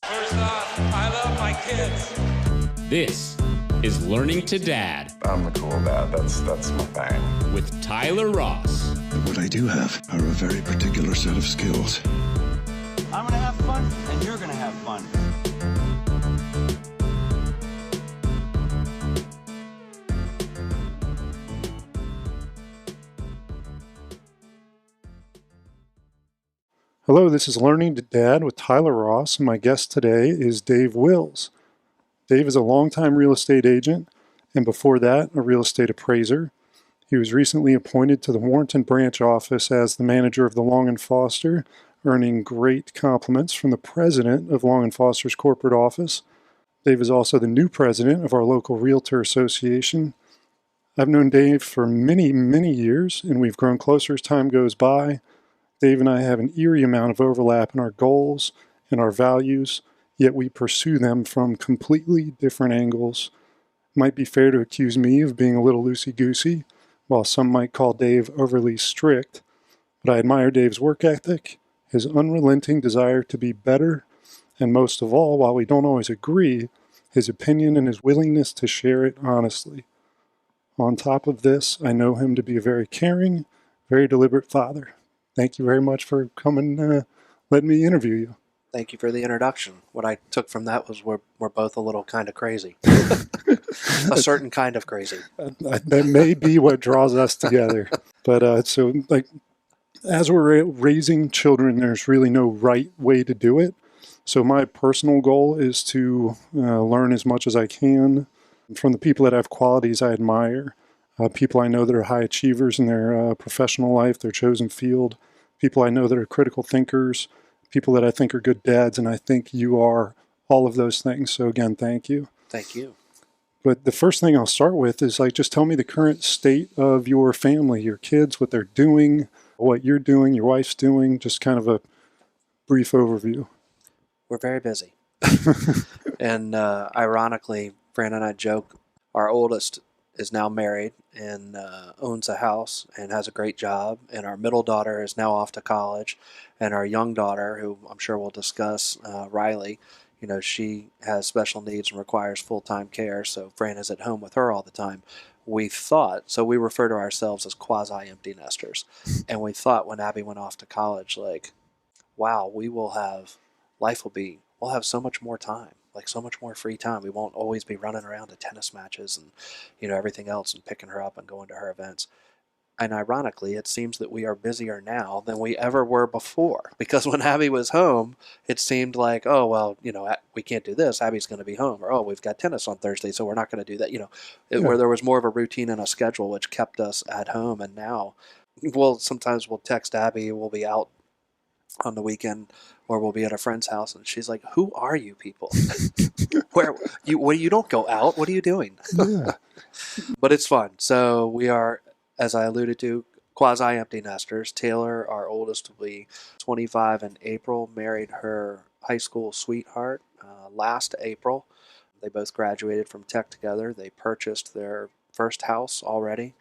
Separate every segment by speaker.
Speaker 1: First off, I love my kids.
Speaker 2: This is Learning to Dad
Speaker 3: I'm the cool dad. That's my thing.
Speaker 2: with Tyler Ross.
Speaker 4: What I do have are a very particular set of skills.
Speaker 5: I'm gonna have fun, and you're gonna have fun.
Speaker 6: Hello, this is Learning to Dad with Tyler Ross, and my guest today is Dave Wills. Dave is a longtime real estate agent, and before that, a real estate appraiser. He was recently appointed to the Warrenton branch office as the manager of the Long & Foster, earning great compliments from the president of Long & Foster's corporate office. Dave is also the new president of our local realtor association. I've known Dave for many, many years, and we've grown closer as time goes by. Dave and I have an eerie amount of overlap in our goals and our values, yet we pursue them from completely different angles. It might be fair to accuse me of being a little loosey-goosey, while some might call Dave overly strict, but I admire Dave's work ethic, his unrelenting desire to be better, and most of all, while we don't always agree, his opinion and his willingness to share it honestly. On top of this, I know him to be a very caring, very deliberate father. Thank you very much for coming, letting me interview you.
Speaker 7: Thank you for the introduction. What I took from that was we're both a little kind of crazy. A certain kind of crazy.
Speaker 6: That may be what draws us together. But as we're raising children, there's really no right way to do it. So my personal goal is to learn as much as I can from the people that have qualities I admire. People I know that are high achievers in their professional life, their chosen field. People I know that are critical thinkers. People that I think are good dads, and I think you are all of those things. So again, thank you.
Speaker 7: Thank you.
Speaker 6: But the first thing I'll start with is just tell me the current state of your family, your kids, what they're doing, what you're doing, your wife's doing, just kind of a brief overview.
Speaker 7: We're very busy. And ironically, Fran and I joke, our oldest is now married and owns a house and has a great job. And our middle daughter is now off to college. And our young daughter, who I'm sure we'll discuss, Riley, she has special needs and requires full-time care. So Fran is at home with her all the time. We refer to ourselves as quasi-empty nesters. And we thought when Abby went off to college, wow, we'll have so much more time. So much more free time. We won't always be running around to tennis matches and, everything else and picking her up and going to her events. And ironically, it seems that we are busier now than we ever were before. Because when Abby was home, it seemed like, oh, well, we can't do this. Abby's going to be home. Or, oh, we've got tennis on Thursday, so we're not going to do that. Where there was more of a routine and a schedule, which kept us at home. And now, sometimes we'll text Abby. We'll be out on the weekend, or we'll be at a friend's house, and she's like, "Who are you people? You don't go out. What are you doing?"
Speaker 6: Yeah.
Speaker 7: But it's fun. So we are, as I alluded to, quasi-empty nesters. Taylor, our oldest, will be 25 in April. Married her high school sweetheart last April. They both graduated from tech together. They purchased their first house already,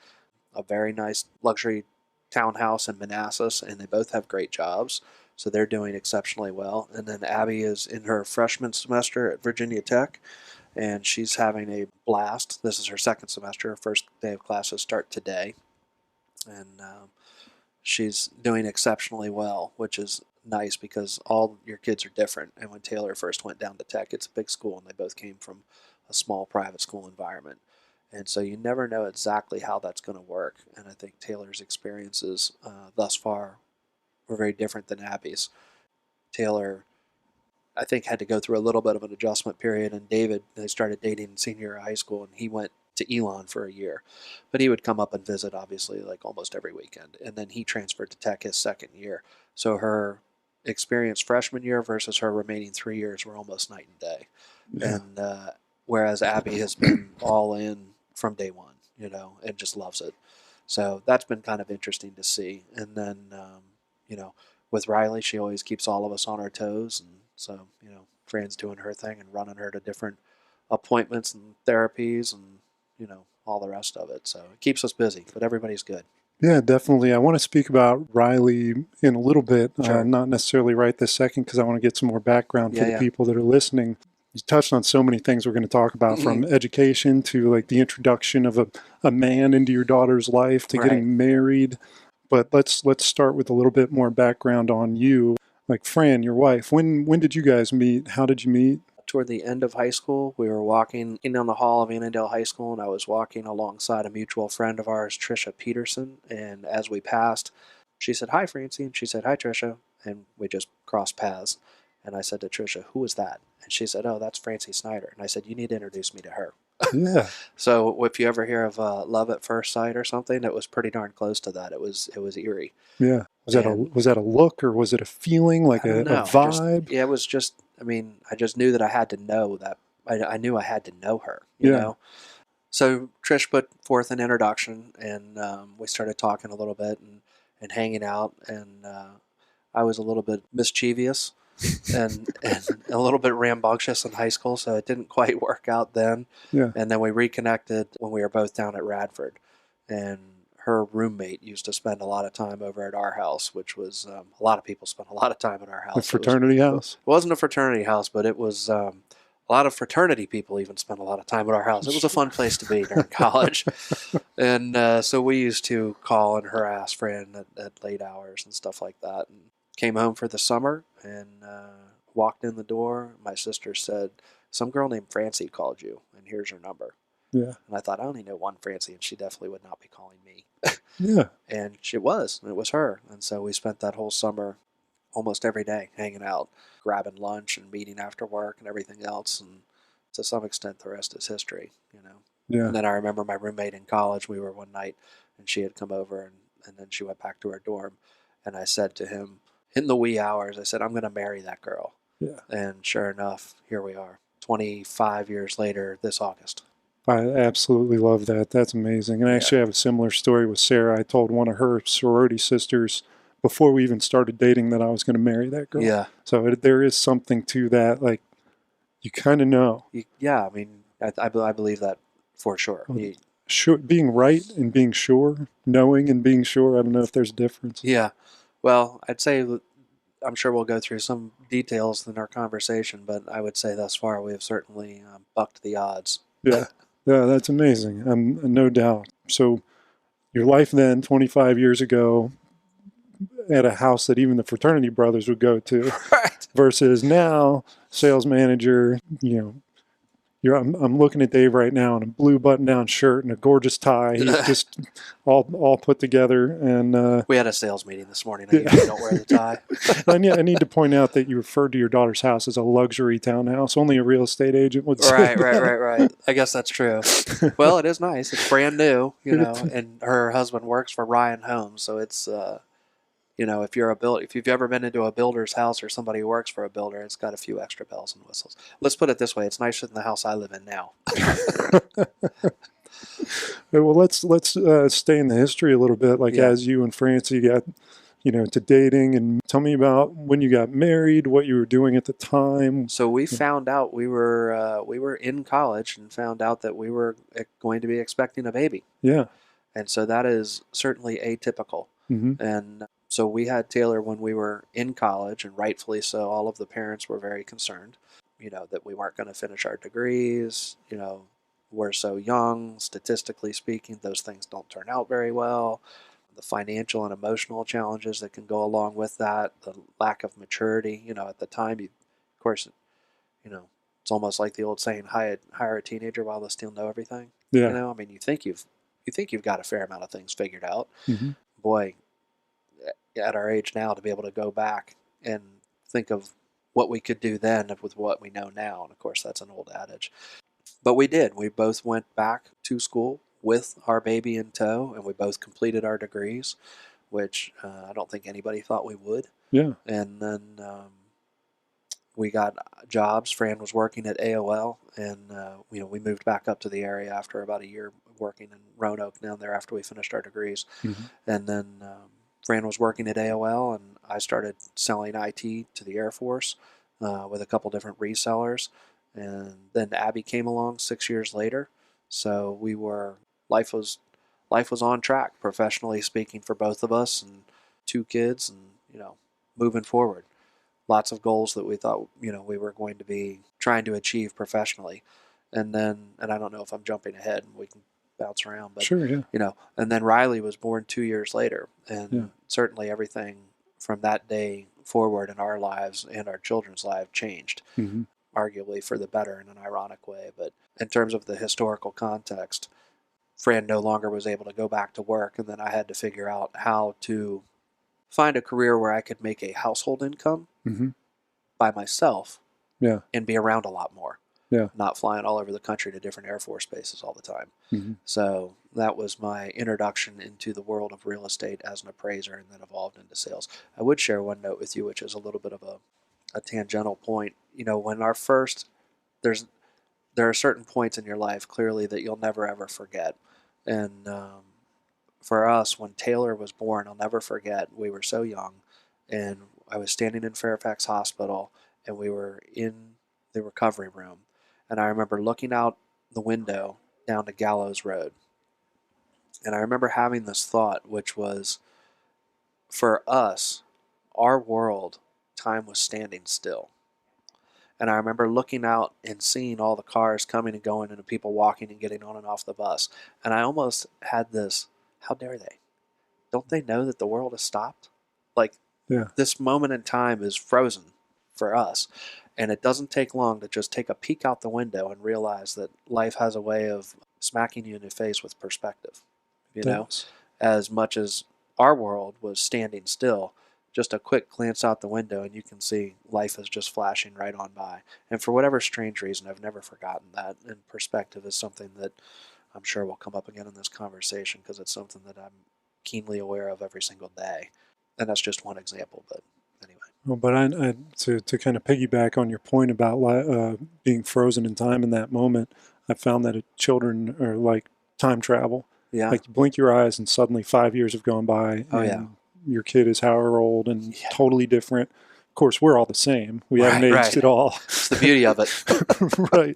Speaker 7: a very nice luxury townhouse in Manassas, and they both have great jobs. So they're doing exceptionally well. And then Abby is in her freshman semester at Virginia Tech, and she's having a blast. This is her second semester. Her first day of classes start today. And she's doing exceptionally well, which is nice because all your kids are different. And when Taylor first went down to Tech, it's a big school, and they both came from a small private school environment. And so you never know exactly how that's going to work. And I think Taylor's experiences thus far were very different than Abby's. Taylor, I think, had to go through a little bit of an adjustment period, and David, they started dating in senior year of high school, and he went to Elon for a year. But he would come up and visit, obviously, almost every weekend. And then he transferred to Tech his second year. So her experience freshman year versus her remaining 3 years were almost night and day. Yeah. And whereas Abby has been all in from day one, and just loves it. So that's been kind of interesting to see. And then, with Riley, she always keeps all of us on our toes. And so, Fran's doing her thing and running her to different appointments and therapies and, all the rest of it. So it keeps us busy, but everybody's good.
Speaker 6: Yeah, definitely. I want to speak about Riley in a little bit,
Speaker 7: Sure.
Speaker 6: not necessarily right this second, because I want to get some more background for the
Speaker 7: Yeah.
Speaker 6: people that are listening. You touched on so many things we're going to talk about, from education to like the introduction of a man into your daughter's life to
Speaker 7: Right.
Speaker 6: getting married. But let's start with a little bit more background on you. Like Fran, your wife. When did you guys meet? How did you meet?
Speaker 7: Toward the end of high school, we were walking in down the hall of Annandale High School, and I was walking alongside a mutual friend of ours, Trisha Peterson. And as we passed, she said, "Hi, Francie," and she said, "Hi, Trisha," and we just crossed paths. And I said to Trisha, "Who was that?" And she said, "Oh, that's Francie Snyder." And I said, "You need to introduce me to her."
Speaker 6: Yeah.
Speaker 7: So if you ever hear of love at first sight or something, it was pretty darn close to that. It was eerie.
Speaker 6: Yeah.
Speaker 7: And
Speaker 6: Was that a look, or was it a feeling, like
Speaker 7: I don't
Speaker 6: a
Speaker 7: know.
Speaker 6: vibe?
Speaker 7: It was just. I mean, I just knew that I had to know that. I knew I had to know her.
Speaker 6: Yeah.
Speaker 7: So Trish put forth an introduction, and we started talking a little bit and hanging out. And I was a little bit mischievous and a little bit rambunctious in high school, so it didn't quite work out then.
Speaker 6: Yeah.
Speaker 7: And then we reconnected when we were both down at Radford, and her roommate used to spend a lot of time over at our house, which was a lot of people spent a lot of time at our house.
Speaker 6: The fraternity house?
Speaker 7: It wasn't a fraternity house, but it was a lot of fraternity people even spent a lot of time at our house. It was a fun place to be during college. And so we used to call and harass Fran at late hours and stuff like that. And came home for the summer and walked in the door. My sister said, "Some girl named Francie called you, and here's her number."
Speaker 6: Yeah.
Speaker 7: And I thought, I only know one Francie, and she definitely would not be calling me.
Speaker 6: Yeah.
Speaker 7: And it was her. And so we spent that whole summer almost every day hanging out, grabbing lunch and meeting after work and everything else. And to some extent, the rest is history.
Speaker 6: Yeah.
Speaker 7: And then I remember my roommate in college, we were one night, and she had come over, and then she went back to her dorm. And I said to him, in the wee hours, I said, "I'm going to marry that girl."
Speaker 6: Yeah.
Speaker 7: And sure enough, here we are, 25 years later this August.
Speaker 6: I absolutely love that. That's amazing. And I actually have a similar story with Sarah. I told one of her sorority sisters before we even started dating that I was going to marry that girl.
Speaker 7: Yeah.
Speaker 6: So there is something to that. Like, you kind of know.
Speaker 7: I mean, I believe that for sure.
Speaker 6: Sure, being right and being sure, knowing and being sure. I don't know if there's a difference.
Speaker 7: Yeah. Well, I'd say I'm sure we'll go through some details in our conversation, but I would say thus far we have certainly bucked the odds.
Speaker 6: Yeah. Yeah, that's amazing. No doubt. So your life then, 25 years ago, at a house that even the fraternity brothers would go to,
Speaker 7: Right.
Speaker 6: versus now, sales manager, I'm looking at Dave right now in a blue button-down shirt and a gorgeous tie. He's just all put together. And
Speaker 7: we had a sales meeting this morning. I usually don't wear the tie.
Speaker 6: I need to point out that you referred to your daughter's house as a luxury townhouse. Only a real estate agent would say that.
Speaker 7: Right. I guess that's true. Well, it is nice. It's brand new, and her husband works for Ryan Homes, so it's if you've ever been into a builder's house or somebody who works for a builder, it's got a few extra bells and whistles. Let's put it this way: it's nicer than the house I live in now.
Speaker 6: Well, let's stay in the history a little bit. Like, as you and Francie got, to dating, and tell me about when you got married, what you were doing at the time.
Speaker 7: So we found out we were in college and found out that we were going to be expecting a baby.
Speaker 6: Yeah.
Speaker 7: And so that is certainly atypical.
Speaker 6: Mm-hmm.
Speaker 7: And so we had Taylor when we were in college, and rightfully so. All of the parents were very concerned, that we weren't going to finish our degrees. We're so young, statistically speaking, those things don't turn out very well. The financial and emotional challenges that can go along with that, the lack of maturity. At the time, of course, it's almost like the old saying, hire a teenager while they still know everything.
Speaker 6: Yeah.
Speaker 7: I mean, you think you've got a fair amount of things figured out.
Speaker 6: Mm-hmm.
Speaker 7: Boy, at our age now, to be able to go back and think of what we could do then with what we know now. And of course, that's an old adage. But we did. We both went back to school with our baby in tow, and we both completed our degrees, which I don't think anybody thought we would.
Speaker 6: Yeah.
Speaker 7: And then we got jobs. Fran was working at AOL, and we moved back up to the area after about a year working in Roanoke down there after we finished our degrees.
Speaker 6: Mm-hmm.
Speaker 7: And then Fran was working at AOL, and I started selling IT to the Air Force with a couple different resellers. And then Abby came along 6 years later. So life was life was on track, professionally speaking, for both of us, and 2 kids, and moving forward. Lots of goals that we thought we were going to be trying to achieve professionally. And I don't know if I'm jumping ahead, and we can bounce around, but
Speaker 6: Sure, yeah.
Speaker 7: And then Riley was born 2 years later, and
Speaker 6: Yeah.
Speaker 7: certainly everything from that day forward in our lives and our children's lives changed,
Speaker 6: Mm-hmm.
Speaker 7: arguably for the better in an ironic way. But in terms of the historical context, Fran no longer was able to go back to work, and then I had to figure out how to find a career where I could make a household income
Speaker 6: Mm-hmm.
Speaker 7: by myself
Speaker 6: Yeah.
Speaker 7: and be around a lot more.
Speaker 6: Yeah.
Speaker 7: Not flying all over the country to different Air Force bases all the time.
Speaker 6: Mm-hmm.
Speaker 7: So that was my introduction into the world of real estate as an appraiser, and then evolved into sales. I would share one note with you, which is a little bit of a tangential point. When there are certain points in your life clearly that you'll never ever forget. And for us, when Taylor was born, I'll never forget, we were so young, and I was standing in Fairfax Hospital, and we were in the recovery room. And I remember looking out the window down to Gallows Road. And I remember having this thought, which was, for us, our world, time was standing still. And I remember looking out and seeing all the cars coming and going, and the people walking and getting on and off the bus. And I almost had this, how dare they? Don't they know that the world has stopped? Like,
Speaker 6: Yeah.
Speaker 7: this moment in time is frozen for us. And it doesn't take long to just take a peek out the window and realize that life has a way of smacking you in the face with perspective. As much as our world was standing still, just a quick glance out the window and you can see life is just flashing right on by. And for whatever strange reason, I've never forgotten that. And perspective is something that I'm sure will come up again in this conversation, because it's something that I'm keenly aware of every single day. And that's just one example, but anyway.
Speaker 6: Well, but to kind of piggyback on your point about being frozen in time in that moment, I found that children are like time travel.
Speaker 7: Yeah.
Speaker 6: Like, you blink your eyes and suddenly 5 years have gone by.
Speaker 7: Oh,
Speaker 6: and
Speaker 7: yeah.
Speaker 6: Your kid is however old and totally different. Of course, we're all the same. We haven't aged
Speaker 7: Right.
Speaker 6: at all.
Speaker 7: It's the beauty of it.
Speaker 6: Right.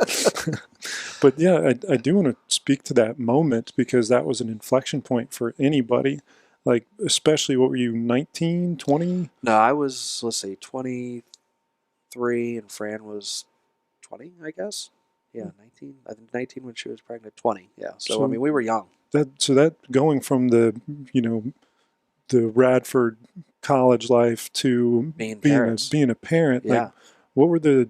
Speaker 6: But yeah, I do want to speak to that moment, because that was an inflection point for anybody. Like, especially, what were you, 19, 20?
Speaker 7: No, I was, 23, and Fran was 20, I guess. Yeah, 19. I think 19 when she was pregnant. 20, yeah. So I mean, we were young.
Speaker 6: That going from the Radford college life to being a parent,
Speaker 7: Yeah.
Speaker 6: like, what were the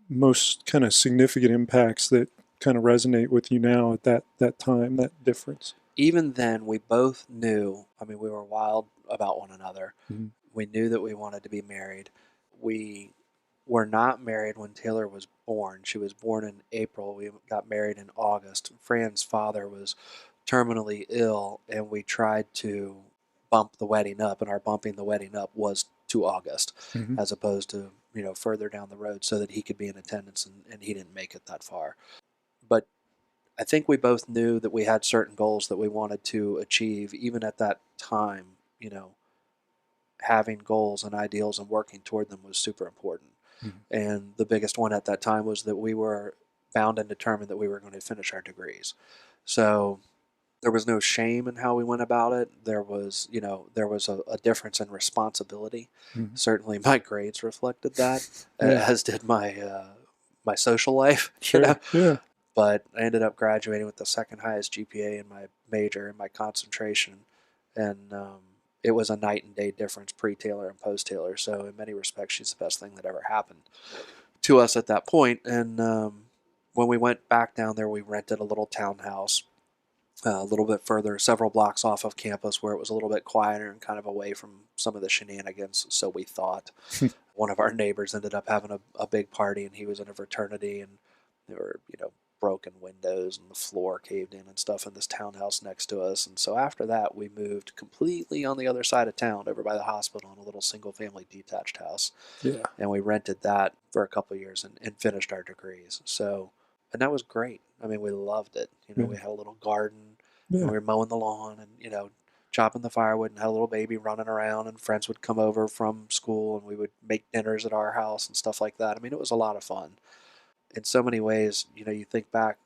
Speaker 6: most kind of significant impacts that kind of resonate with you now at that time, that difference?
Speaker 7: Even then, we both knew, we were wild about one another.
Speaker 6: Mm-hmm.
Speaker 7: We knew that we wanted to be married. We were not married when Taylor was born. She was born in April. We got married in August. Fran's father was terminally ill, and we tried to bump the wedding up, and our bumping the wedding up was to August,
Speaker 6: Mm-hmm.
Speaker 7: as opposed to further down the road, so that he could be in attendance, and he didn't make it that far. But I think we both knew that we had certain goals that we wanted to achieve. Even at that time, having goals and ideals and working toward them was super important.
Speaker 6: Mm-hmm.
Speaker 7: And the biggest one at that time was that we were bound and determined that we were going to finish our degrees. So there was no shame in how we went about it. There was a difference in responsibility.
Speaker 6: Mm-hmm.
Speaker 7: Certainly my grades reflected that,
Speaker 6: Yeah.
Speaker 7: as did my my social life.
Speaker 6: Sure. Yeah.
Speaker 7: But I ended up graduating with the second highest GPA in my major and my concentration. And it was a night and day difference pre-Taylor and post-Taylor. So in many respects, she's the best thing that ever happened to us at that point. And when we went back down there, we rented a little townhouse a little bit further, several blocks off of campus, where it was a little bit quieter and kind of away from some of the shenanigans, so we thought. One of our neighbors ended up having a big party, and he was in a fraternity, and there were, broken windows, and the floor caved in and stuff in this townhouse next to us. And so after that, we moved completely on the other side of town, over by the hospital, in a little single-family detached house.
Speaker 6: Yeah.
Speaker 7: And we rented that for a couple of years and finished our degrees. So, and that was great. We loved it. We had a little garden.
Speaker 6: Yeah.
Speaker 7: And we were mowing the lawn and, chopping the firewood, and had a little baby running around, and friends would come over from school, and we would make dinners at our house and stuff like that. It was a lot of fun. In so many ways, you think back,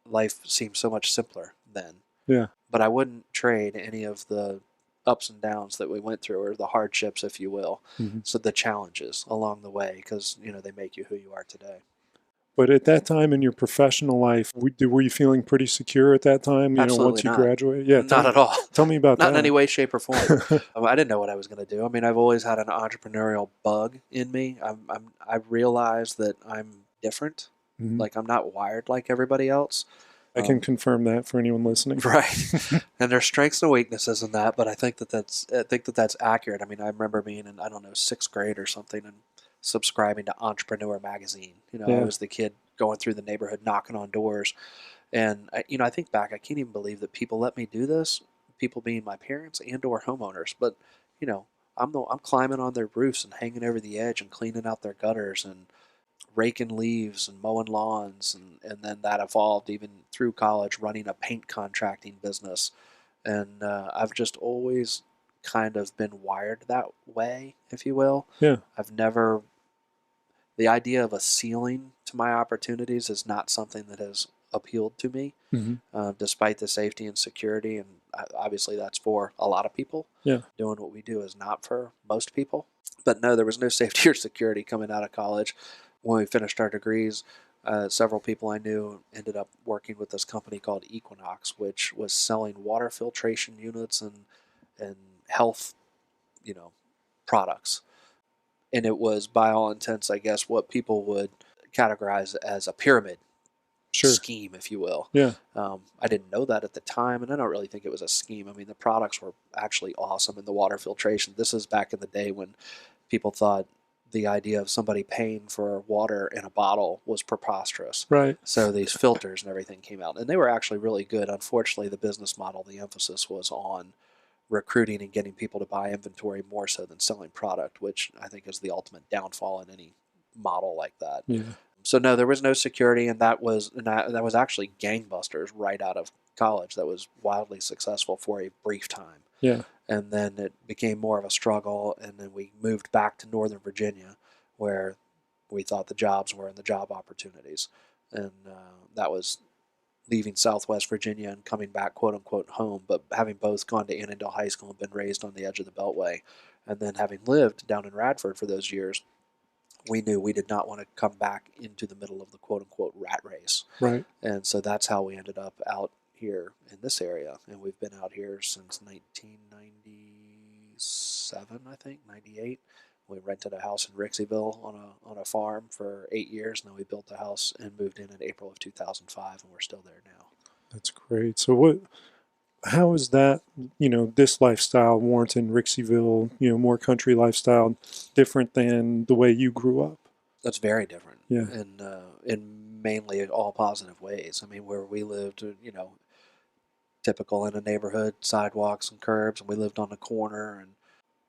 Speaker 7: life seemed so much simpler then.
Speaker 6: Yeah.
Speaker 7: but I wouldn't trade any of the ups and downs that we went through, or the hardships, if you will.
Speaker 6: Mm-hmm.
Speaker 7: So the challenges along the way, because they make you who you are today.
Speaker 6: But at that time in your professional life, were you feeling pretty secure at that time?
Speaker 7: Absolutely
Speaker 6: once you
Speaker 7: not.
Speaker 6: graduated? Yeah,
Speaker 7: Not at all.
Speaker 6: Tell me about
Speaker 7: Not
Speaker 6: that.
Speaker 7: in any way, shape, or form. I didn't know what I was going to do. I mean, I've always had an entrepreneurial bug in me. I realized that I'm different.
Speaker 6: Mm-hmm.
Speaker 7: Like, I'm not wired like everybody else.
Speaker 6: I can confirm that for anyone listening.
Speaker 7: Right. And there's strengths and weaknesses in that, but I think that that's accurate. I mean, I remember being in, I don't know, 6th grade or something, and subscribing to Entrepreneur magazine. I was the kid going through the neighborhood knocking on doors. And I think back, I can't even believe that people let me do this. People being my parents and or homeowners, but I'm climbing on their roofs and hanging over the edge and cleaning out their gutters and raking leaves and mowing lawns, and then that evolved even through college, running a paint contracting business. And I've just always kind of been wired that way, if you will.
Speaker 6: Yeah.
Speaker 7: The idea of a ceiling to my opportunities is not something that has appealed to me, despite the safety and security. And obviously that's for a lot of people.
Speaker 6: Yeah.
Speaker 7: Doing what we do is not for most people. But no, there was no safety or security coming out of college. When we finished our degrees, several people I knew ended up working with this company called Equinox, which was selling water filtration units and health, products. And it was, by all intents, I guess, what people would categorize as a pyramid scheme, if you will.
Speaker 6: Yeah.
Speaker 7: I didn't know that at the time, and I don't really think it was a scheme. I mean, the products were actually awesome in the water filtration. This is back in the day when people thought the idea of somebody paying for water in a bottle was preposterous.
Speaker 6: Right.
Speaker 7: So these filters and everything came out, and they were actually really good. Unfortunately, the business model, the emphasis was on recruiting and getting people to buy inventory more so than selling product, which I think is the ultimate downfall in any model like that.
Speaker 6: Yeah.
Speaker 7: So no, there was no security, and that was actually gangbusters right out of college. That was wildly successful for a brief time.
Speaker 6: Yeah.
Speaker 7: And then it became more of a struggle, and then we moved back to Northern Virginia, where we thought the jobs were and the job opportunities. And that was leaving Southwest Virginia and coming back, quote unquote, home, but having both gone to Annandale High School and been raised on the edge of the Beltway, and then having lived down in Radford for those years, we knew we did not want to come back into the middle of the quote unquote rat race.
Speaker 6: Right.
Speaker 7: And so that's how we ended up out here in this area. And we've been out here since 1997, I think, 98. We rented a house in Rixieville on a farm for 8 years, and then we built a house and moved in April of 2005, and we're still there now.
Speaker 6: That's great. So how is that, this lifestyle, Warrenton, Rixieville, more country lifestyle, different than the way you grew up?
Speaker 7: That's very different.
Speaker 6: Yeah.
Speaker 7: And in mainly all positive ways. I mean, where we lived, typical in a neighborhood, sidewalks and curbs, and we lived on the corner, and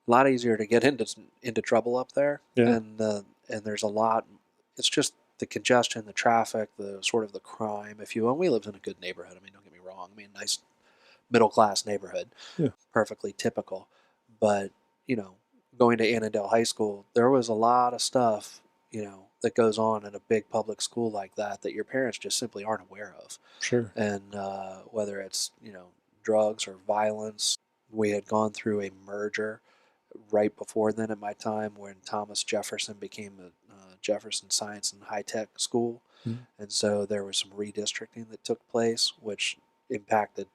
Speaker 7: a lot easier to get into trouble up there.
Speaker 6: Yeah.
Speaker 7: And there's a lot. It's just the congestion, the traffic, the sort of the crime, if you will. And we lived in a good neighborhood. I mean, don't get me wrong. I mean, nice middle class neighborhood.
Speaker 6: Yeah.
Speaker 7: Perfectly typical. But going to Annandale High School, there was a lot of stuff that goes on in a big public school like that your parents just simply aren't aware of.
Speaker 6: Sure.
Speaker 7: And whether it's drugs or violence, we had gone through a merger right before then at my time when Thomas Jefferson became a Jefferson Science and High Tech School.
Speaker 6: Mm-hmm.
Speaker 7: And so there was some redistricting that took place, which impacted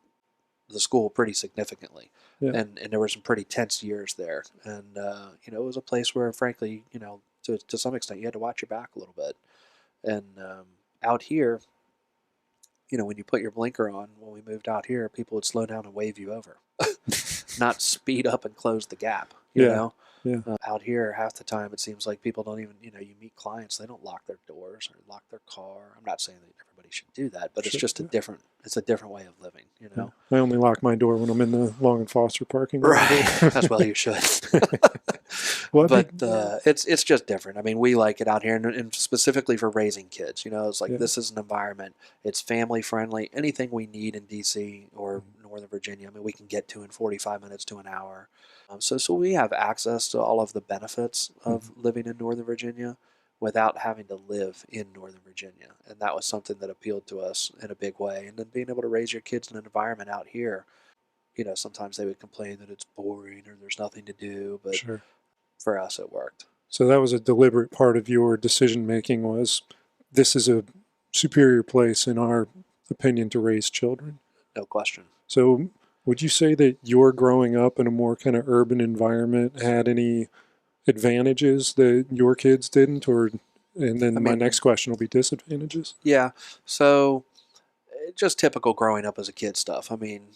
Speaker 7: the school pretty significantly.
Speaker 6: Yeah.
Speaker 7: And there were some pretty tense years there. And, it was a place where, frankly, to some extent, you had to watch your back a little bit. And out here, when you put your blinker on, when we moved out here, people would slow down and wave you over, not speed up and close the gap, you know?
Speaker 6: Yeah.
Speaker 7: Out here, half the time, it seems like people don't even, you meet clients, they don't lock their doors or lock their car. I'm not saying that everybody should do that, but it's just a different way of living,
Speaker 6: Yeah. I only lock my door when I'm in the Long and Foster parking lot.
Speaker 7: Right. As well you should. But it's just different. I mean, we like it out here, and specifically for raising kids. It's like this is an environment. It's family friendly. Anything we need in DC or Northern Virginia, I mean, we can get to in 45 minutes to an hour. So we have access to all of the benefits of living in Northern Virginia. without having to live in Northern Virginia. And that was something that appealed to us in a big way. And then being able to raise your kids in an environment out here, sometimes they would complain that it's boring or there's nothing to do, but
Speaker 6: Sure.
Speaker 7: for us it worked.
Speaker 6: So that was a deliberate part of your decision making, was this is a superior place in our opinion to raise children.
Speaker 7: No question.
Speaker 6: So would you say that your growing up in a more kind of urban environment had any advantages that your kids didn't, and then my next question will be disadvantages?
Speaker 7: Yeah. So just typical growing up as a kid stuff. I mean,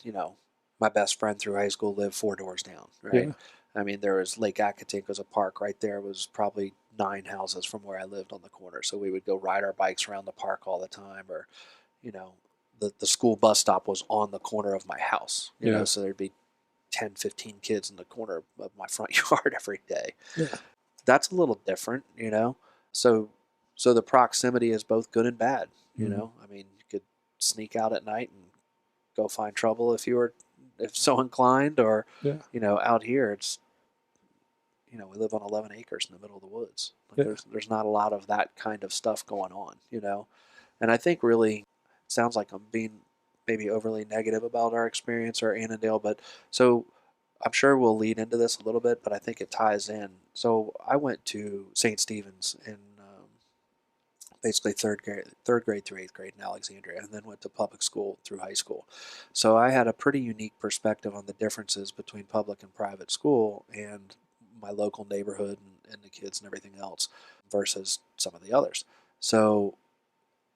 Speaker 7: my best friend through high school lived 4 doors down, right?
Speaker 6: Yeah.
Speaker 7: I mean, there was Lake Acatink was a park right there. It was probably 9 houses from where I lived on the corner. So we would go ride our bikes around the park all the time, or, the school bus stop was on the corner of my house, so there'd be 10, 15 kids in the corner of my front yard every day.
Speaker 6: Yeah.
Speaker 7: That's a little different, So the proximity is both good and bad, I mean, you could sneak out at night and go find trouble if so inclined, or, out here it's, we live on 11 acres in the middle of the woods. There's not a lot of that kind of stuff going on, and I think really, it sounds like I'm being maybe overly negative about our experience or Annandale, but so I'm sure we'll lead into this a little bit, but I think it ties in. So I went to St. Stephen's in basically third grade through 8th grade in Alexandria, and then went to public school through high school. So I had a pretty unique perspective on the differences between public and private school and my local neighborhood and the kids and everything else versus some of the others. So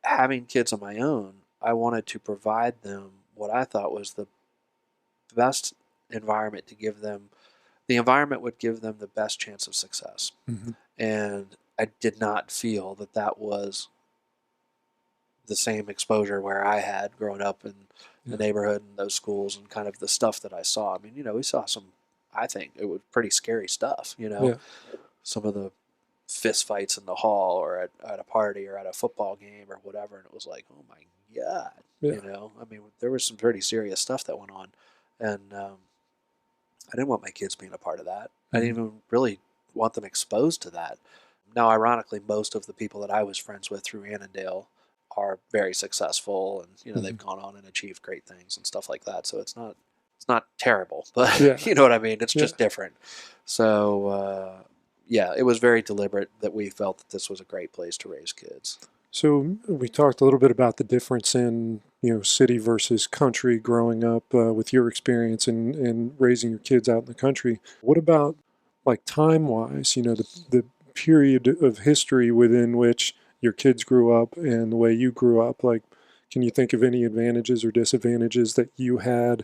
Speaker 7: having kids of my own, I wanted to provide them what I thought was the best environment to give them. The environment would give them the best chance of success.
Speaker 6: Mm-hmm.
Speaker 7: And I did not feel that was the same exposure where I had growing up in the neighborhood and those schools and kind of the stuff that I saw. I mean, we saw some, I think it was pretty scary stuff, some of the fist fights in the hall or at a party or at a football game or whatever. And it was like, oh my God, I mean, there was some pretty serious stuff that went on. And I didn't want my kids being a part of that. I didn't even really want them exposed to that. Now, ironically, most of the people that I was friends with through Annandale are very successful, and they've gone on and achieved great things and stuff like that. So it's not terrible, but you know what I mean. It's just different. So it was very deliberate that we felt that this was a great place to raise kids.
Speaker 6: So we talked a little bit about the difference in city versus country growing up with your experience in raising your kids out in the country. What about like time-wise? The period of history within which your kids grew up and the way you grew up. Like, can you think of any advantages or disadvantages that you had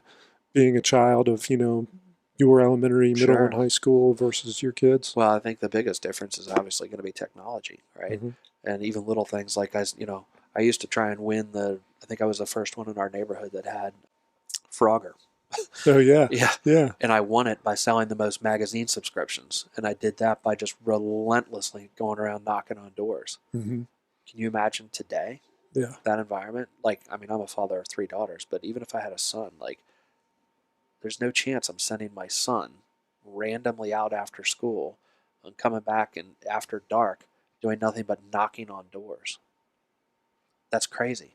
Speaker 6: being a child of your elementary, middle, and high school versus your kids?
Speaker 7: Well, I think the biggest difference is obviously going to be technology, right?
Speaker 6: Mm-hmm.
Speaker 7: And even little things like I used to try and win I think I was the first one in our neighborhood that had Frogger.
Speaker 6: Oh, yeah.
Speaker 7: Yeah. And I won it by selling the most magazine subscriptions. And I did that by just relentlessly going around knocking on doors.
Speaker 6: Mm-hmm.
Speaker 7: Can you imagine today?
Speaker 6: Yeah.
Speaker 7: That environment? Like, I mean, I'm a father of 3 daughters, but even if I had a son, like, there's no chance I'm sending my son randomly out after school and coming back and after dark doing nothing but knocking on doors. That's crazy.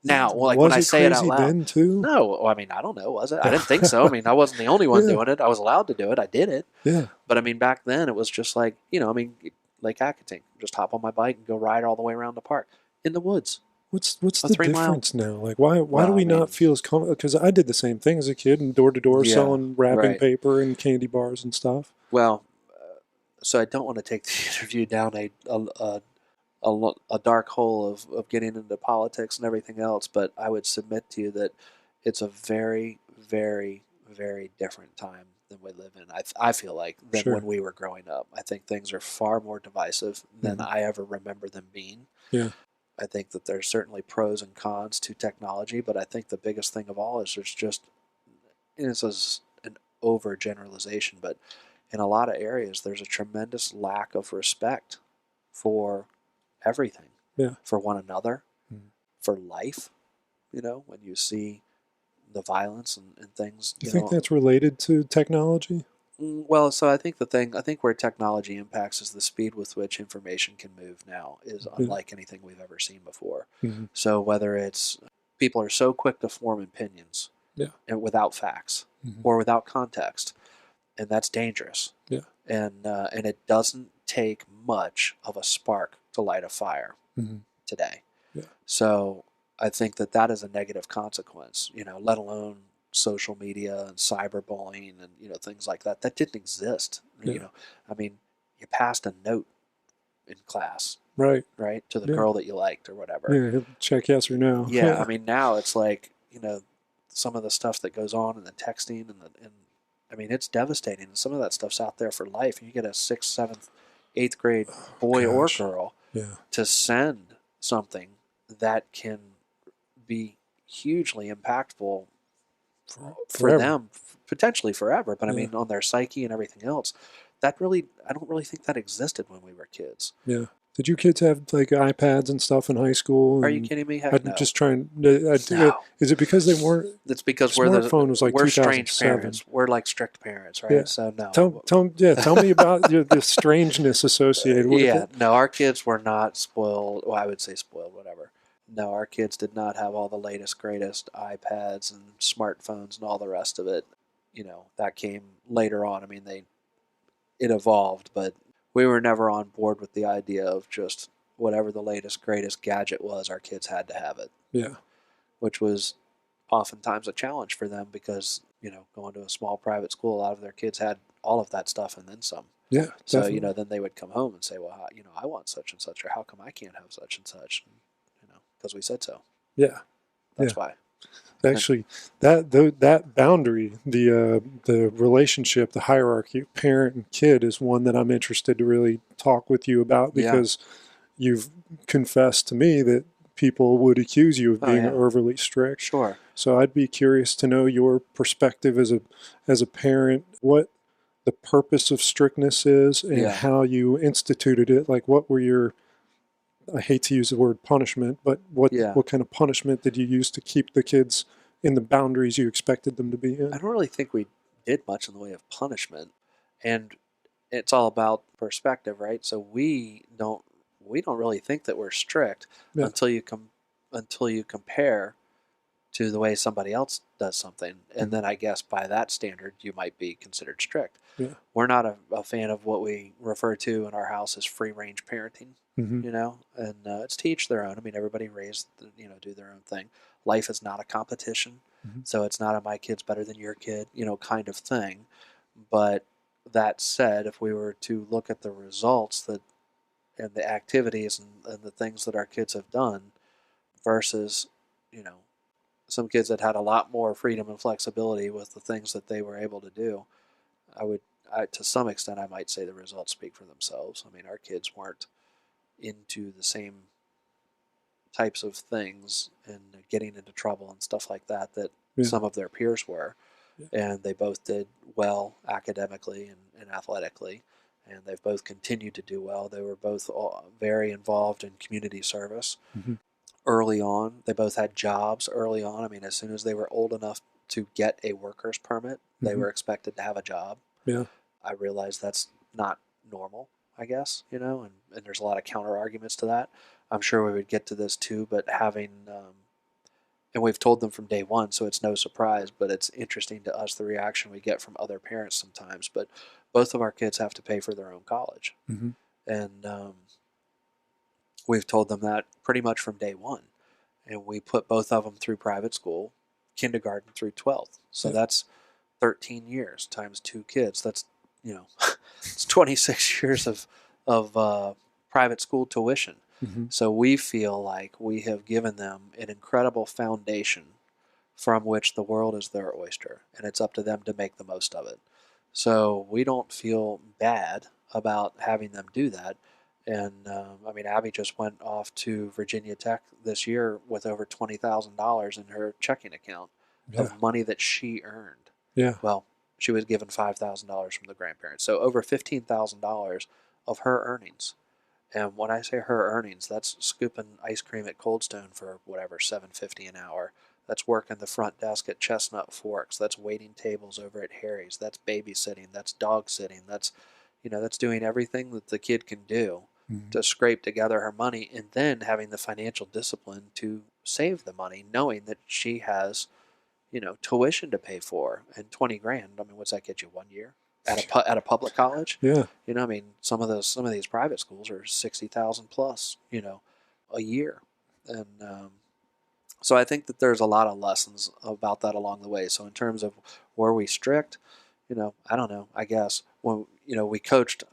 Speaker 7: Now, like when I say it out loud,
Speaker 6: then too?
Speaker 7: No, I mean, I don't know, was it? I didn't think so. I mean, I wasn't the only one doing it. I was allowed to do it. I did it.
Speaker 6: Yeah.
Speaker 7: But I mean, back then it was just like, Lake Acatink, just hop on my bike and go ride all the way around the park in the woods.
Speaker 6: What's the difference now? Like, why do we not feel as comfortable? Because I did the same thing as a kid, and door to door selling wrapping paper and candy bars and stuff.
Speaker 7: Well, so I don't want to take the interview down a dark hole of getting into politics and everything else, but I would submit to you that it's a very, very, very different time than we live in. I feel like than when we were growing up. I think things are far more divisive than I ever remember them being.
Speaker 6: Yeah.
Speaker 7: I think that there's certainly pros and cons to technology, but I think the biggest thing of all is there's just, and this is an overgeneralization, but in a lot of areas there's a tremendous lack of respect for everything, for one another, for life. When you see the violence and things.
Speaker 6: Do you think that's related to technology?
Speaker 7: Well, so I think where technology impacts is the speed with which information can move now is unlike anything we've ever seen before.
Speaker 6: Mm-hmm.
Speaker 7: So whether it's people are so quick to form opinions and without facts or without context, and that's dangerous.
Speaker 6: Yeah.
Speaker 7: And it doesn't take much of a spark to light a fire today.
Speaker 6: Yeah.
Speaker 7: So I think that is a negative consequence, let alone social media and cyberbullying and, things like that. That didn't exist.
Speaker 6: Yeah.
Speaker 7: You passed a note in class,
Speaker 6: right,
Speaker 7: to the girl that you liked or whatever.
Speaker 6: Yeah, he'll check yes or no.
Speaker 7: Yeah, now it's like, some of the stuff that goes on in the texting and it's devastating. And some of that stuff's out there for life. And you get a 6th, 7th, 8th grade boy or girl to send something that can be hugely impactful for them, potentially forever. But on their psyche and everything else, I don't really think that existed when we were kids.
Speaker 6: Yeah. Did you kids have like iPads and stuff in high school?
Speaker 7: Are you kidding me? Heck
Speaker 6: I'm
Speaker 7: no.
Speaker 6: just trying.
Speaker 7: No.
Speaker 6: Is it because they weren't?
Speaker 7: It's because
Speaker 6: smartphone was like
Speaker 7: we're strange
Speaker 6: 2007.
Speaker 7: parents. We're like strict parents, right?
Speaker 6: Yeah.
Speaker 7: So no.
Speaker 6: Tell me about the strangeness associated with it.
Speaker 7: No, our kids were not spoiled. Well, I would say spoiled, whatever. No, our kids did not have all the latest, greatest iPads and smartphones and all the rest of it. That came later on. It evolved, but we were never on board with the idea of just whatever the latest, greatest gadget was, our kids had to have it.
Speaker 6: Yeah.
Speaker 7: Which was oftentimes a challenge for them because, going to a small private school, a lot of their kids had all of that stuff and then some.
Speaker 6: Yeah.
Speaker 7: So,
Speaker 6: definitely.
Speaker 7: then they would come home and say, well, I want such and such, or how come I can't have such and such? And, because we said so.
Speaker 6: Yeah.
Speaker 7: That's why.
Speaker 6: Actually, that boundary, the relationship, the hierarchy of parent and kid is one that I'm interested to really talk with you about because you've confessed to me that people would accuse you of being overly strict.
Speaker 7: Sure.
Speaker 6: So I'd be curious to know your perspective as a parent, what the purpose of strictness is and how you instituted it. Like, what were your, I hate to use the word punishment, but what kind of punishment did you use to keep the kids in the boundaries you expected them to be in?
Speaker 7: I don't really think we did much in the way of punishment, and it's all about perspective, right? So we don't really think that we're strict until you compare to the way somebody else does something, and then I guess by that standard you might be considered strict.
Speaker 6: Yeah.
Speaker 7: We're not a fan of what we refer to in our house as free range parenting.
Speaker 6: Mm-hmm.
Speaker 7: And it's to each their own. Everybody raised, do their own thing. Life is not a competition, so it's not a my kid's better than your kid, kind of thing. But that said, if we were to look at the results and the activities and the things that our kids have done versus, some kids that had a lot more freedom and flexibility with the things that they were able to do, to some extent, I might say the results speak for themselves. Our kids weren't into the same types of things and getting into trouble and stuff like that some of their peers were. And they both did well academically and athletically, and they've both continued to do well. They were both very involved in community service early on. They both had jobs early on. As soon as they were old enough to get a worker's permit, they were expected to have a job.
Speaker 6: Yeah.
Speaker 7: I realize that's not normal, I guess, and there's a lot of counter arguments to that. I'm sure we would get to this too, but having, and we've told them from day one, so it's no surprise, but it's interesting to us the reaction we get from other parents sometimes. But both of our kids have to pay for their own college. And we've told them that pretty much from day one. And we put both of them through private school, kindergarten through 12th. So that's 13 years times 2 kids. That's, it's 26 years of private school tuition. So we feel like we have given them an incredible foundation from which the world is their oyster, and it's up to them to make the most of it. So we don't feel bad about having them do that. And Abby just went off to Virginia Tech this year with over $20,000 in her checking account of money that she earned.
Speaker 6: Yeah.
Speaker 7: Well, she was given $5,000 from the grandparents, so over $15,000 of her earnings. And when I say her earnings, that's scooping ice cream at Cold Stone for whatever $7.50 an hour, That's working the front desk at Chestnut Forks. That's waiting tables over at Harry's. That's babysitting. That's dog sitting. That's, that's doing everything that the kid can do to scrape together her money, and then having the financial discipline to save the money, knowing that she has, tuition to pay for, and 20 grand. I mean, what's that get you 1 year at a public college?
Speaker 6: Yeah.
Speaker 7: I mean, some of these private schools are 60,000 plus, a year. And so I think that there's a lot of lessons about that along the way. So in terms of were we strict, I don't know. I guess when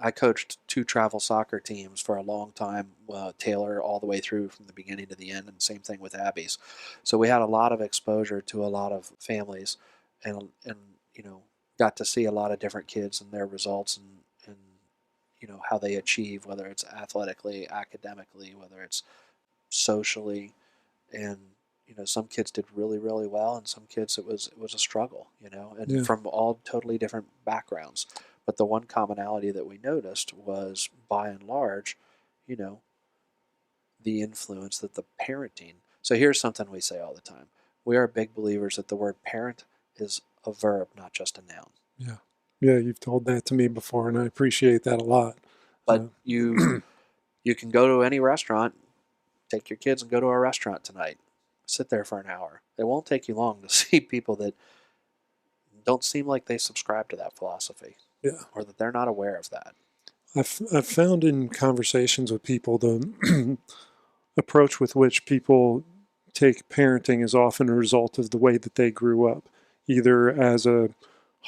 Speaker 7: I coached 2 travel soccer teams for a long time, Taylor all the way through from the beginning to the end, and same thing with Abby's. So we had a lot of exposure to a lot of families, and got to see a lot of different kids and their results, and how they achieve, whether it's athletically, academically, whether it's socially, and some kids did really, really well, and some kids it was a struggle, and from all totally different backgrounds. But the one commonality that we noticed was, by and large, the influence that the parenting. So here's something we say all the time: we are big believers that the word parent is a verb, not just a noun.
Speaker 6: Yeah, you've told that to me before, and I appreciate that a lot.
Speaker 7: But you can go to any restaurant, take your kids and go to a restaurant tonight. Sit there for an hour. It won't take you long to see people that don't seem like they subscribe to that philosophy, or that they're not aware of that.
Speaker 6: I've found in conversations with people the approach with which people take parenting is often a result of the way that they grew up, either as a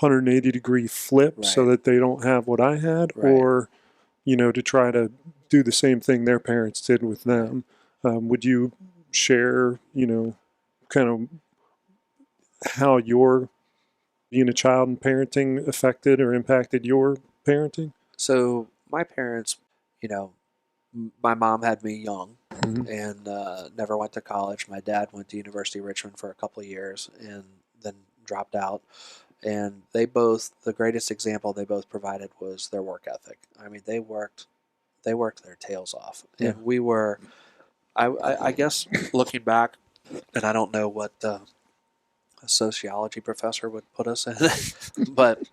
Speaker 6: 180-degree flip so that they don't have what I had, or to try to do the same thing their parents did with them. Would you share, kind of how your being a child and parenting affected or impacted your parenting?
Speaker 7: So my parents, my mom had me young and never went to college. My dad went to University of Richmond for a couple of years and then dropped out. And the greatest example they both provided was their work ethic. I mean, they worked their tails off. And we were, I guess, looking back, and I don't know what a sociology professor would put us in, but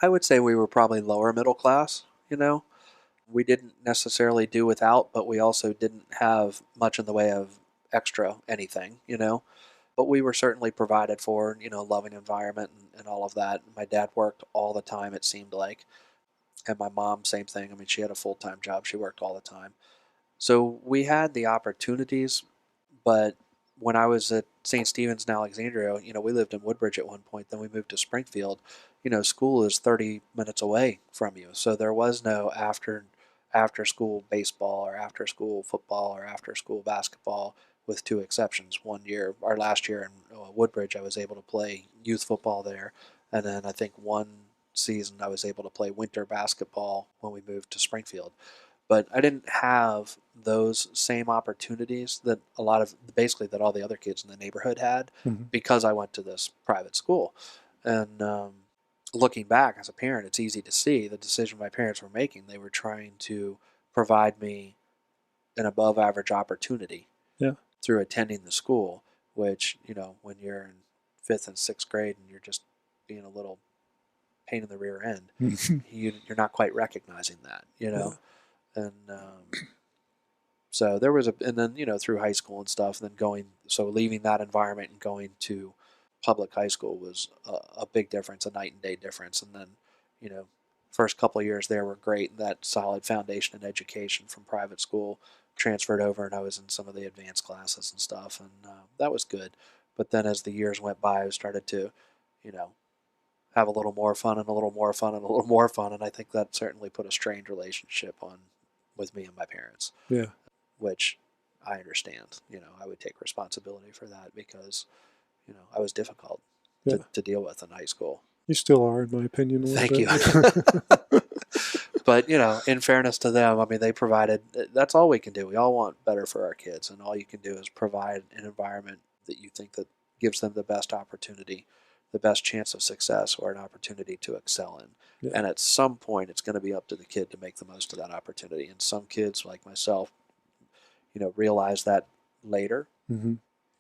Speaker 7: I would say we were probably lower middle class, We didn't necessarily do without, but we also didn't have much in the way of extra anything, But we were certainly provided for, loving environment and all of that. My dad worked all the time, it seemed like. And my mom, same thing. I mean, she had a full-time job. She worked all the time. So we had the opportunities, but when I was at St. Stephen's in Alexandria, we lived in Woodbridge at one point, then we moved to Springfield. School is 30 minutes away from you. So there was no after school baseball or after school football or after school basketball, with 2 exceptions. Last year in Woodbridge, I was able to play youth football there. And then I think one season I was able to play winter basketball when we moved to Springfield. But I didn't have those same opportunities that that all the other kids in the neighborhood had, because I went to this private school. And looking back as a parent, it's easy to see the decision my parents were making. They were trying to provide me an above average opportunity through attending the school, which, when you're in 5th and 6th grade and you're just being a little pain in the rear end, you're not quite recognizing that, And so there was and then, through high school and stuff, then leaving that environment and going to public high school was a big difference, a night and day difference. And then, first couple of years there were great. That solid foundation in education from private school transferred over, and I was in some of the advanced classes and stuff, and that was good. But then as the years went by, I started to, have a little more fun and a little more fun and a little more fun, and I think that certainly put a strained relationship with me and my parents.
Speaker 6: Yeah.
Speaker 7: Which I understand. I would take responsibility for that because, I was difficult to deal with in high school.
Speaker 6: You still are, in my opinion.
Speaker 7: Thank you. But, in fairness to them, I mean, they provided, that's all we can do. We all want better for our kids, and all you can do is provide an environment that you think that gives them the best opportunity, the best chance of success, or an opportunity to excel in. Yeah. And at some point, it's going to be up to the kid to make the most of that opportunity. And some kids, like myself, realize that later.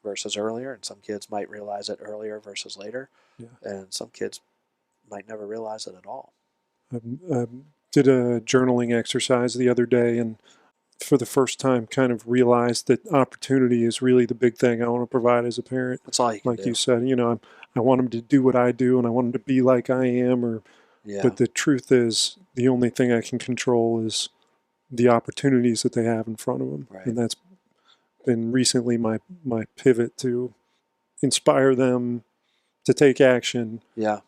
Speaker 7: versus earlier, and some kids might realize it earlier versus later, and some kids might never realize it at all.
Speaker 6: I did a journaling exercise the other day, and for the first time kind of realized that opportunity is really the big thing I want to provide as a parent.
Speaker 7: That's all you can do.
Speaker 6: Like you said, I want them to do what I do, and I want them to be like I am. But the truth is, the only thing I can control is the opportunities that they have in front of them.
Speaker 7: Right.
Speaker 6: And that's been recently my pivot to inspire them to take action.
Speaker 7: Yeah.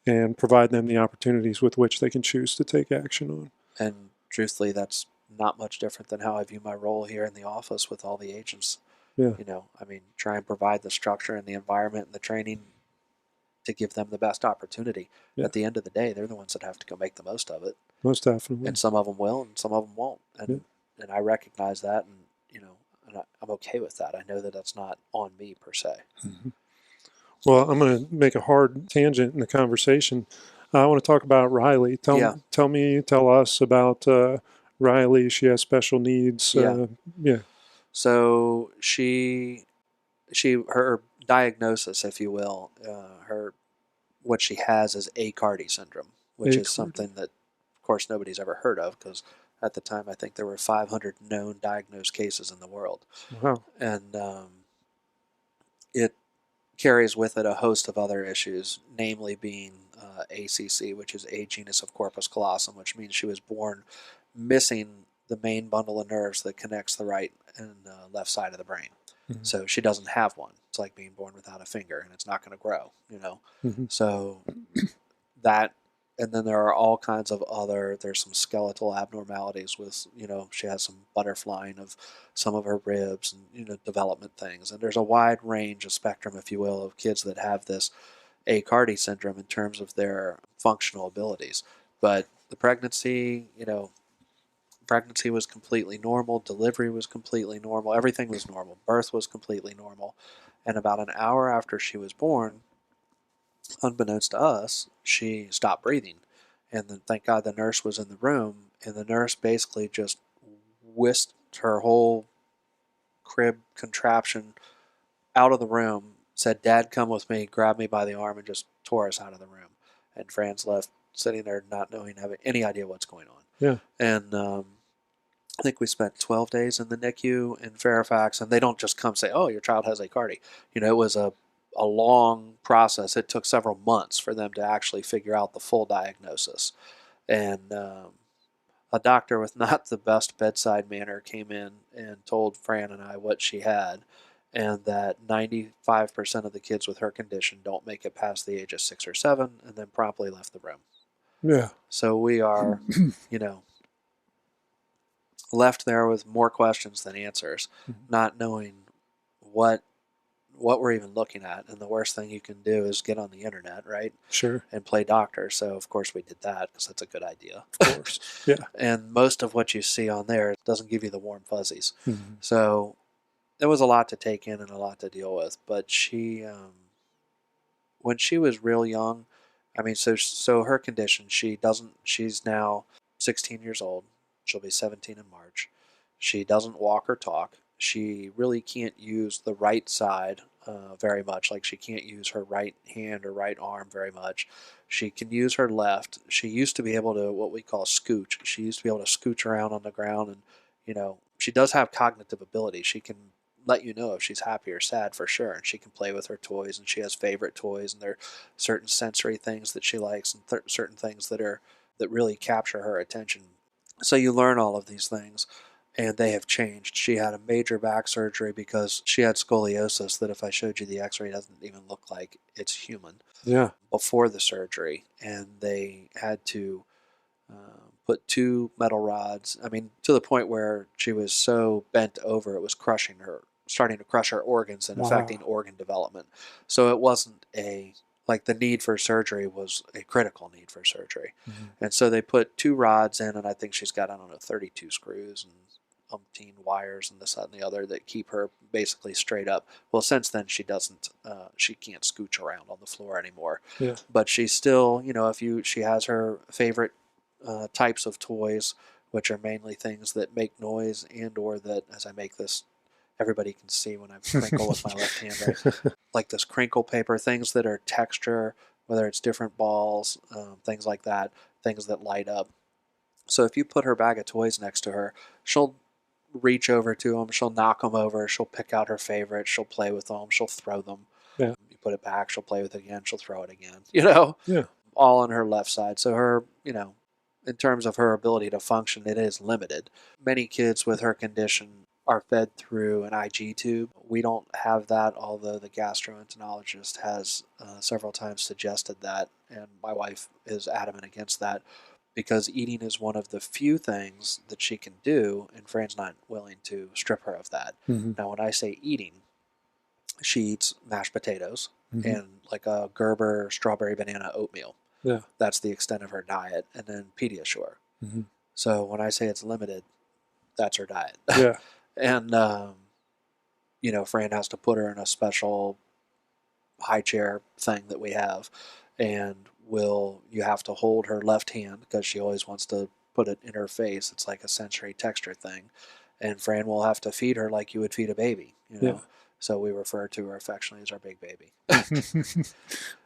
Speaker 6: And provide them the opportunities with which they can choose to take action on.
Speaker 7: And truthfully, that's not much different than how I view my role here in the office with all the agents.
Speaker 6: Yeah.
Speaker 7: Try and provide the structure and the environment and the training to give them the best opportunity.
Speaker 6: Yeah.
Speaker 7: At the end of the day, they're the ones that have to go make the most of it.
Speaker 6: Most definitely.
Speaker 7: And some of them will, and some of them won't. And I recognize that, and I'm okay with that. I know that that's not on me per se.
Speaker 6: Mm-hmm. Well, I'm going to make a hard tangent in the conversation. I want to talk about Riley. Tell us about Riley. She has special needs.
Speaker 7: So her diagnosis, if you will, what she has is Aicardi syndrome, which is something that, of course, nobody's ever heard of, because at the time I think there were 500 known diagnosed cases in the world.
Speaker 6: Wow.
Speaker 7: And it carries with it a host of other issues, namely being ACC, which is a genus of corpus callosum, which means she was born missing the main bundle of nerves that connects the right and left side of the brain. Mm-hmm. So she doesn't have one. It's like being born without a finger, and it's not going to grow, Mm-hmm. So that, and then there are all kinds of there's some skeletal abnormalities with, she has some butterflying of some of her ribs and, development things. And there's a wide range of spectrum, if you will, of kids that have this Aicardi syndrome in terms of their functional abilities. But the pregnancy was completely normal. Delivery was completely normal. Everything was normal. Birth was completely normal. And about an hour after she was born, unbeknownst to us, she stopped breathing. And then, thank God, the nurse was in the room, and the nurse basically just whisked her whole crib contraption out of the room, said, "Dad, come with me," grabbed me by the arm, and just tore us out of the room. And Fran's left sitting there not knowing, having any idea what's going on.
Speaker 6: Yeah.
Speaker 7: And I think we spent 12 days in the NICU in Fairfax, and they don't just come say, "Oh, your child has Aicardi." It was a long process. It took several months for them to actually figure out the full diagnosis. And a doctor with not the best bedside manner came in and told Fran and I what she had, and that 95% of the kids with her condition don't make it past the age of 6 or 7, and then promptly left the room.
Speaker 6: Yeah.
Speaker 7: So we are, left there with more questions than answers, not knowing what we're even looking at. And the worst thing you can do is get on the internet, right?
Speaker 6: Sure.
Speaker 7: And play doctor. So of course we did that, because that's a good idea.
Speaker 6: Of course. Yeah.
Speaker 7: And most of what you see on there doesn't give you the warm fuzzies.
Speaker 6: Mm-hmm.
Speaker 7: So there was a lot to take in and a lot to deal with. But she, when she was real young, so her condition, she's now 16 years old. She'll be 17 in March. She doesn't walk or talk. She really can't use the right side very much. Like, she can't use her right hand or right arm very much. She can use her left. She used to be able to, what we call scooch. She used to be able to scooch around on the ground, and, she does have cognitive ability. She can let you know if she's happy or sad for sure, and she can play with her toys, and she has favorite toys, and there are certain sensory things that she likes, and certain things that really capture her attention. So you learn all of these things, and they have changed. She had a major back surgery because she had scoliosis that, if I showed you the x-ray, doesn't even look like it's human.
Speaker 6: Yeah. Before
Speaker 7: the surgery, and they had to put 2 metal rods, to the point where she was so bent over it was starting to crush her organs and affecting organ development. So it wasn't the need for surgery was a critical need for surgery. Mm-hmm. And so they put 2 rods in, and I think she's got, 32 screws and umpteen wires and this, that, and the other that keep her basically straight up. Well, since then she can't scooch around on the floor anymore.
Speaker 6: Yeah.
Speaker 7: But she's still, she has her favorite types of toys, which are mainly things that make noise and or that, as I make this everybody can see when I crinkle with my left hand, right? Like this crinkle paper, things that are texture, whether it's different balls, things like that, things that light up. So if you put her bag of toys next to her, she'll reach over to them, she'll knock them over, she'll pick out her favorite, she'll play with them, she'll throw them.
Speaker 6: Yeah.
Speaker 7: You put it back, she'll play with it again, she'll throw it again, you know?
Speaker 6: Yeah.
Speaker 7: All on her left side. So her, you know, in terms of her ability to function, it is limited. Many kids with her condition are fed through an IG tube. We don't have that, although the gastroenterologist has several times suggested that, and my wife is adamant against that because eating is one of the few things that she can do, and Fran's not willing to strip her of that.
Speaker 6: Mm-hmm.
Speaker 7: Now, when I say eating, she eats mashed potatoes
Speaker 6: Mm-hmm.
Speaker 7: and like a Gerber strawberry banana oatmeal.
Speaker 6: Yeah.
Speaker 7: That's the extent of her diet, and then Pediasure.
Speaker 6: Mm-hmm.
Speaker 7: So when I say it's limited, that's her diet.
Speaker 6: Yeah.
Speaker 7: And, you know, Fran has to put her in a special high chair thing that we have, and you have to hold her left hand because she always wants to put it in her face. It's like a sensory texture thing. And Fran will have to feed her like you would feed a baby, you know.
Speaker 6: Yeah.
Speaker 7: So we refer to her affectionately as our big baby.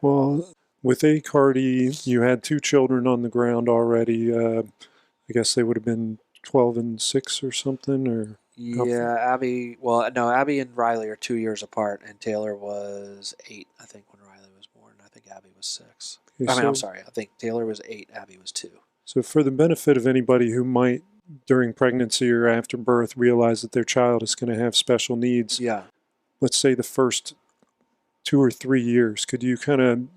Speaker 6: Well, with Aicardi, you had 2 children on the ground already. I guess they would have been 12 and 6 or something, or
Speaker 7: Yeah, Abby. Well, no, Abby and Riley are 2 years apart, and Taylor was 8, I think, when Riley was born. I think Abby was 6.
Speaker 6: Okay,
Speaker 7: I mean, I'm sorry. I think Taylor was 8, Abby was 2.
Speaker 6: So for the benefit of anybody who might, during pregnancy or after birth, realize that their child is going to have special needs,
Speaker 7: Yeah.
Speaker 6: let's say the first 2 or 3 years, could you kind of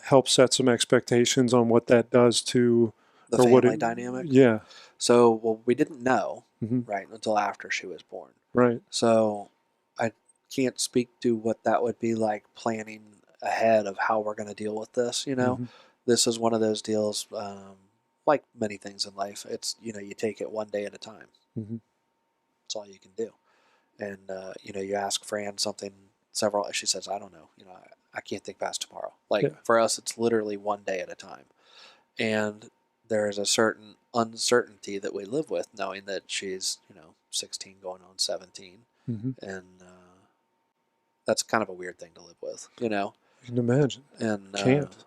Speaker 6: help set some expectations on what that does to
Speaker 7: The
Speaker 6: or
Speaker 7: family
Speaker 6: what it,
Speaker 7: dynamic.
Speaker 6: Yeah.
Speaker 7: So, well, we didn't know,
Speaker 6: Mm-hmm.
Speaker 7: right, until after she was born.
Speaker 6: Right.
Speaker 7: So I can't speak to what that would be like planning ahead of how we're going to deal with this, you know.
Speaker 6: Mm-hmm.
Speaker 7: This is one of those deals, like many things in life. It's, you know, you take it one day at a time.
Speaker 6: Mm-hmm.
Speaker 7: That's all you can do. And, you know, you ask Fran something she says, I don't know, you know, I can't think past tomorrow. Like,
Speaker 6: Yeah.
Speaker 7: for us, it's literally one day at a time. And there is a certain uncertainty that we live with, knowing that she's, you know, 16 going on 17.
Speaker 6: Mm-hmm.
Speaker 7: And that's kind of a weird thing to live with, you know.
Speaker 6: You can imagine.
Speaker 7: And
Speaker 6: Can't.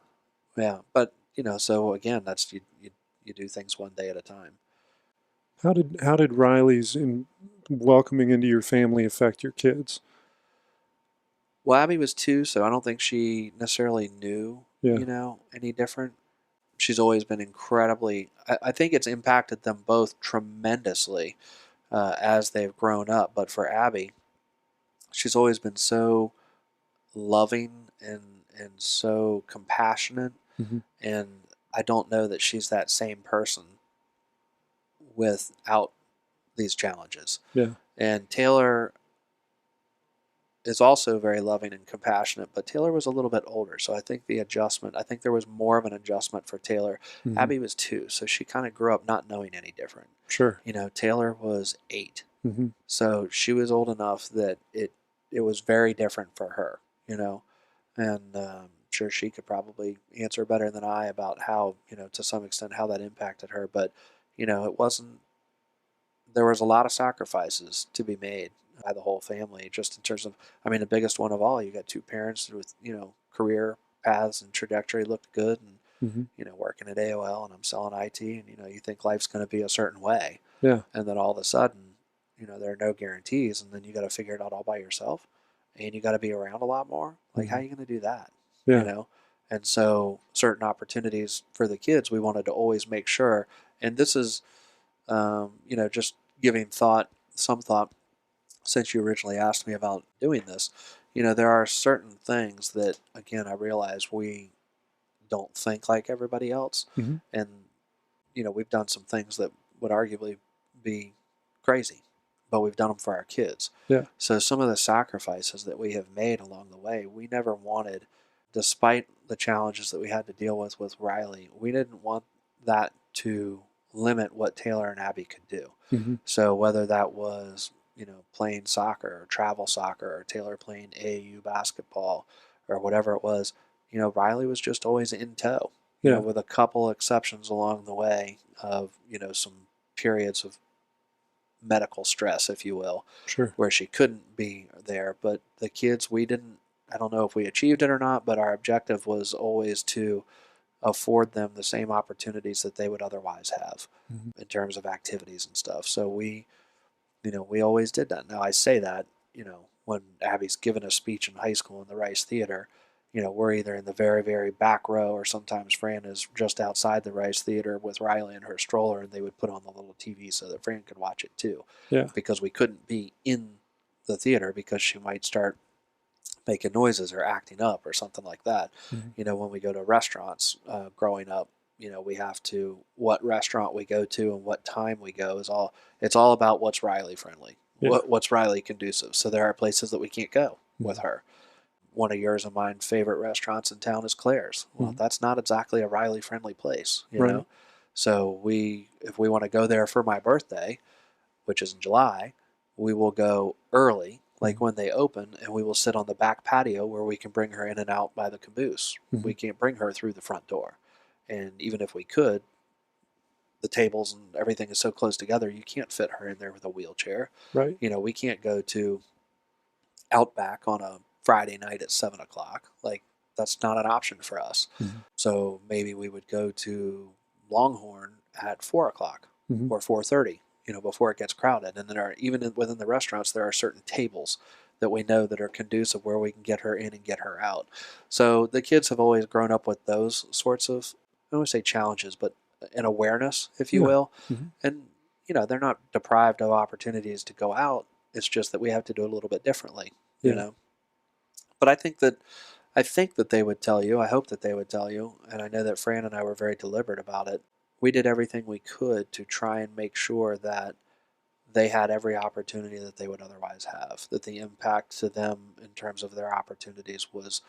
Speaker 7: yeah, but you know, so again, that's you do things one day at a time.
Speaker 6: How did Riley's welcoming into your family affect your kids?
Speaker 7: Well, Abby was 2, so I don't think she necessarily knew,
Speaker 6: Yeah.
Speaker 7: you know, any different. She's always been incredibly. I think it's impacted them both tremendously as they've grown up. But for Abby, she's always been so loving and so compassionate,
Speaker 6: Mm-hmm.
Speaker 7: and I don't know that she's that same person without these challenges.
Speaker 6: Yeah.
Speaker 7: And Taylor is also very loving and compassionate, but Taylor was a little bit older, so I think there was more of an adjustment for Taylor.
Speaker 6: Mm-hmm.
Speaker 7: Abby was 2, so she kind of grew up not knowing any different.
Speaker 6: Sure.
Speaker 7: You know, Taylor was 8,
Speaker 6: Mm-hmm.
Speaker 7: so she was old enough that it was very different for her, you know, and sure she could probably answer better than I about how, you know, to some extent how that impacted her, but you know, there was a lot of sacrifices to be made by the whole family, just in terms of, I mean, the biggest one of all, you got 2 parents with, you know, career paths and trajectory looked good, and,
Speaker 6: Mm-hmm.
Speaker 7: you know, working at AOL, and I'm selling IT, and, you know, you think life's going to be a certain way.
Speaker 6: Yeah.
Speaker 7: And then all of a sudden, you know, there are no guarantees, and then you got to figure it out all by yourself, and you got to be around a lot more. Like,
Speaker 6: Mm-hmm.
Speaker 7: how are you going to do that?
Speaker 6: Yeah.
Speaker 7: You know? And so certain opportunities for the kids, we wanted to always make sure, and this is, you know, just giving some thought, since you originally asked me about doing this, you know, there are certain things that, again, I realize we don't think like everybody else.
Speaker 6: Mm-hmm.
Speaker 7: And, you know, we've done some things that would arguably be crazy, but we've done them for our kids.
Speaker 6: Yeah.
Speaker 7: So some of the sacrifices that we have made along the way, we never wanted, despite the challenges that we had to deal with Riley, we didn't want that to limit what Taylor and Abby could do.
Speaker 6: Mm-hmm.
Speaker 7: So whether that was, you know, playing soccer or travel soccer, or Taylor playing AAU basketball, or whatever it was, you know, Riley was just always in tow, you
Speaker 6: Yeah.
Speaker 7: know, with a couple exceptions along the way of, you know, some periods of medical stress, if you will,
Speaker 6: Sure.
Speaker 7: where she couldn't be there. But the kids, I don't know if we achieved it or not, but our objective was always to afford them the same opportunities that they would otherwise have in terms of activities and stuff. So we always did that. Now I say that, when Abby's given a speech in high school in the Rice Theater, we're either in the very, very back row, or sometimes Fran is just outside the Rice Theater with Riley in her stroller, and they would put on the little TV so that Fran could watch it too.
Speaker 6: Yeah.
Speaker 7: Because we couldn't be in the theater because she might start making noises or acting up or something like that. When we go to restaurants, growing up, we have to, what restaurant we go to and what time we go it's all about what's Riley friendly, what's Riley conducive. So there are places that we can't go with her. One of yours and mine favorite restaurants in town is Claire's. Well, that's not exactly a Riley friendly place, know? So if we want to go there for my birthday, which is in July, we will go early, like when they open, and we will sit on the back patio where we can bring her in and out by the caboose. We can't bring her through the front door. And even if we could, the tables and everything is so close together, you can't fit her in there with a wheelchair.
Speaker 6: Right.
Speaker 7: We can't go to Outback on a Friday night at 7 o'clock. Like, that's not an option for us. So maybe we would go to Longhorn at 4 o'clock or 4:30, before it gets crowded. And then even within the restaurants, there are certain tables that we know that are conducive where we can get her in and get her out. So the kids have always grown up with those sorts of, I don't want to say challenges, but an awareness, if you will. And, they're not deprived of opportunities to go out. It's just that we have to do it a little bit differently, you know. But I think that they would tell you, I hope that they would tell you, and I know that Fran and I were very deliberate about it. We did everything we could to try and make sure that they had every opportunity that they would otherwise have, that the impact to them in terms of their opportunities was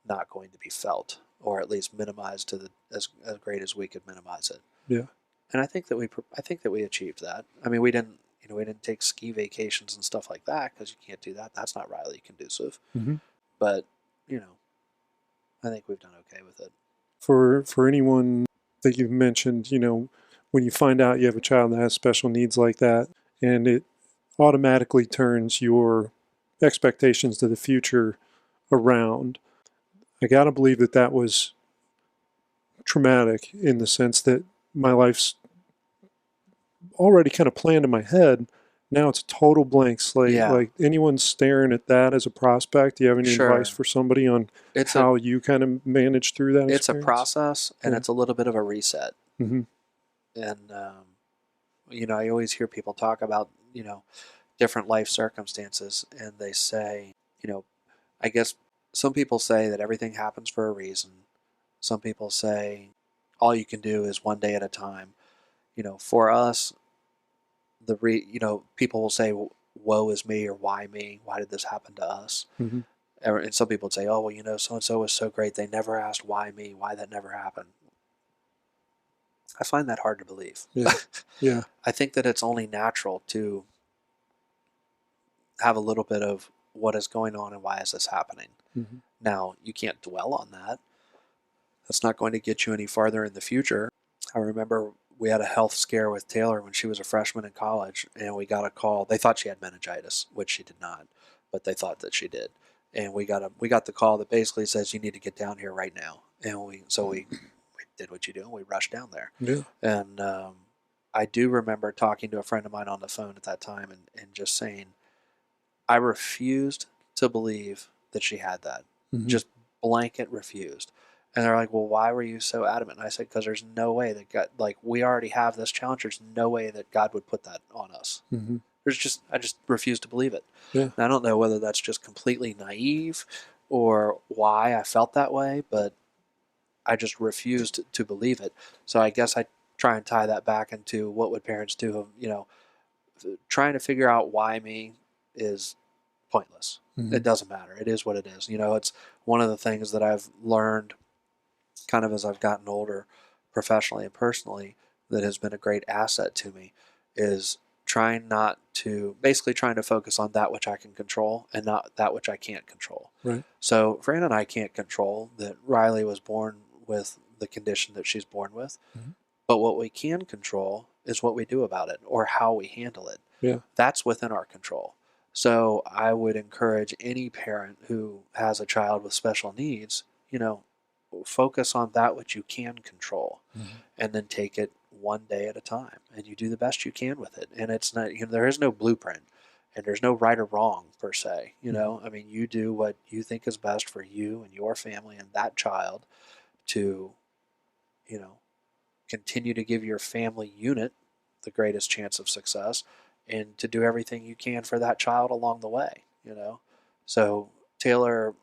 Speaker 7: not going to be felt, or at least minimized to as great as we could minimize it.
Speaker 6: Yeah.
Speaker 7: And I think that we achieved that. I mean, we didn't take ski vacations and stuff like that, because you can't do that. That's not Riley conducive. But, I think we've done okay with it.
Speaker 6: For anyone that you've mentioned, when you find out you have a child that has special needs like that, and it automatically turns your expectations to the future around, I got to believe that was traumatic, in the sense that my life's already kind of planned in my head. Now it's a total blank slate.
Speaker 7: Yeah.
Speaker 6: Like, anyone staring at that as a prospect, do you have any advice for somebody on how you kind of manage through that experience?
Speaker 7: It's a process, and it's a little bit of a reset. And, I always hear people talk about, different life circumstances, and they say, I guess some people say that everything happens for a reason. Some people say all you can do is one day at a time. For us, people will say, woe is me, or why me? Why did this happen to us? And some people would say, oh, well, so-and-so was so great. They never asked why me, why that never happened. I find that hard to believe.
Speaker 6: Yeah.
Speaker 7: I think that it's only natural to have a little bit of what is going on and why is this happening. Now, you can't dwell on that. That's not going to get you any farther in the future. I remember we had a health scare with Taylor when she was a freshman in college, and we got a call. They thought she had meningitis, which she did not, but they thought that she did. And we got the call that basically says, you need to get down here right now. And we did what you do, and we rushed down there.
Speaker 6: Yeah.
Speaker 7: And I do remember talking to a friend of mine on the phone at that time and just saying, I refused to believe that she had that. Just blanket refused. And they're like, well, why were you so adamant? And I said, because there's no way that God, we already have this challenge. There's no way that God would put that on us. I just refuse to believe it.
Speaker 6: Yeah.
Speaker 7: And I don't know whether that's just completely naive or why I felt that way, but I just refused to believe it. So I guess I try and tie that back into what would parents do. Trying to figure out why me is pointless. It doesn't matter. It is what it is. It's one of the things that I've learned kind of as I've gotten older, professionally and personally, that has been a great asset to me, is trying to focus on that which I can control and not that which I can't control.
Speaker 6: Right.
Speaker 7: So Fran and I can't control that Riley was born with the condition that she's born with, but what we can control is what we do about it or how we handle it.
Speaker 6: Yeah.
Speaker 7: That's within our control. So I would encourage any parent who has a child with special needs, focus on that which you can control, and then take it one day at a time, and you do the best you can with it. And it's not, there is no blueprint, and there's no right or wrong per se. I mean, you do what you think is best for you and your family and that child to, continue to give your family unit the greatest chance of success, and to do everything you can for that child along the way. So Taylor,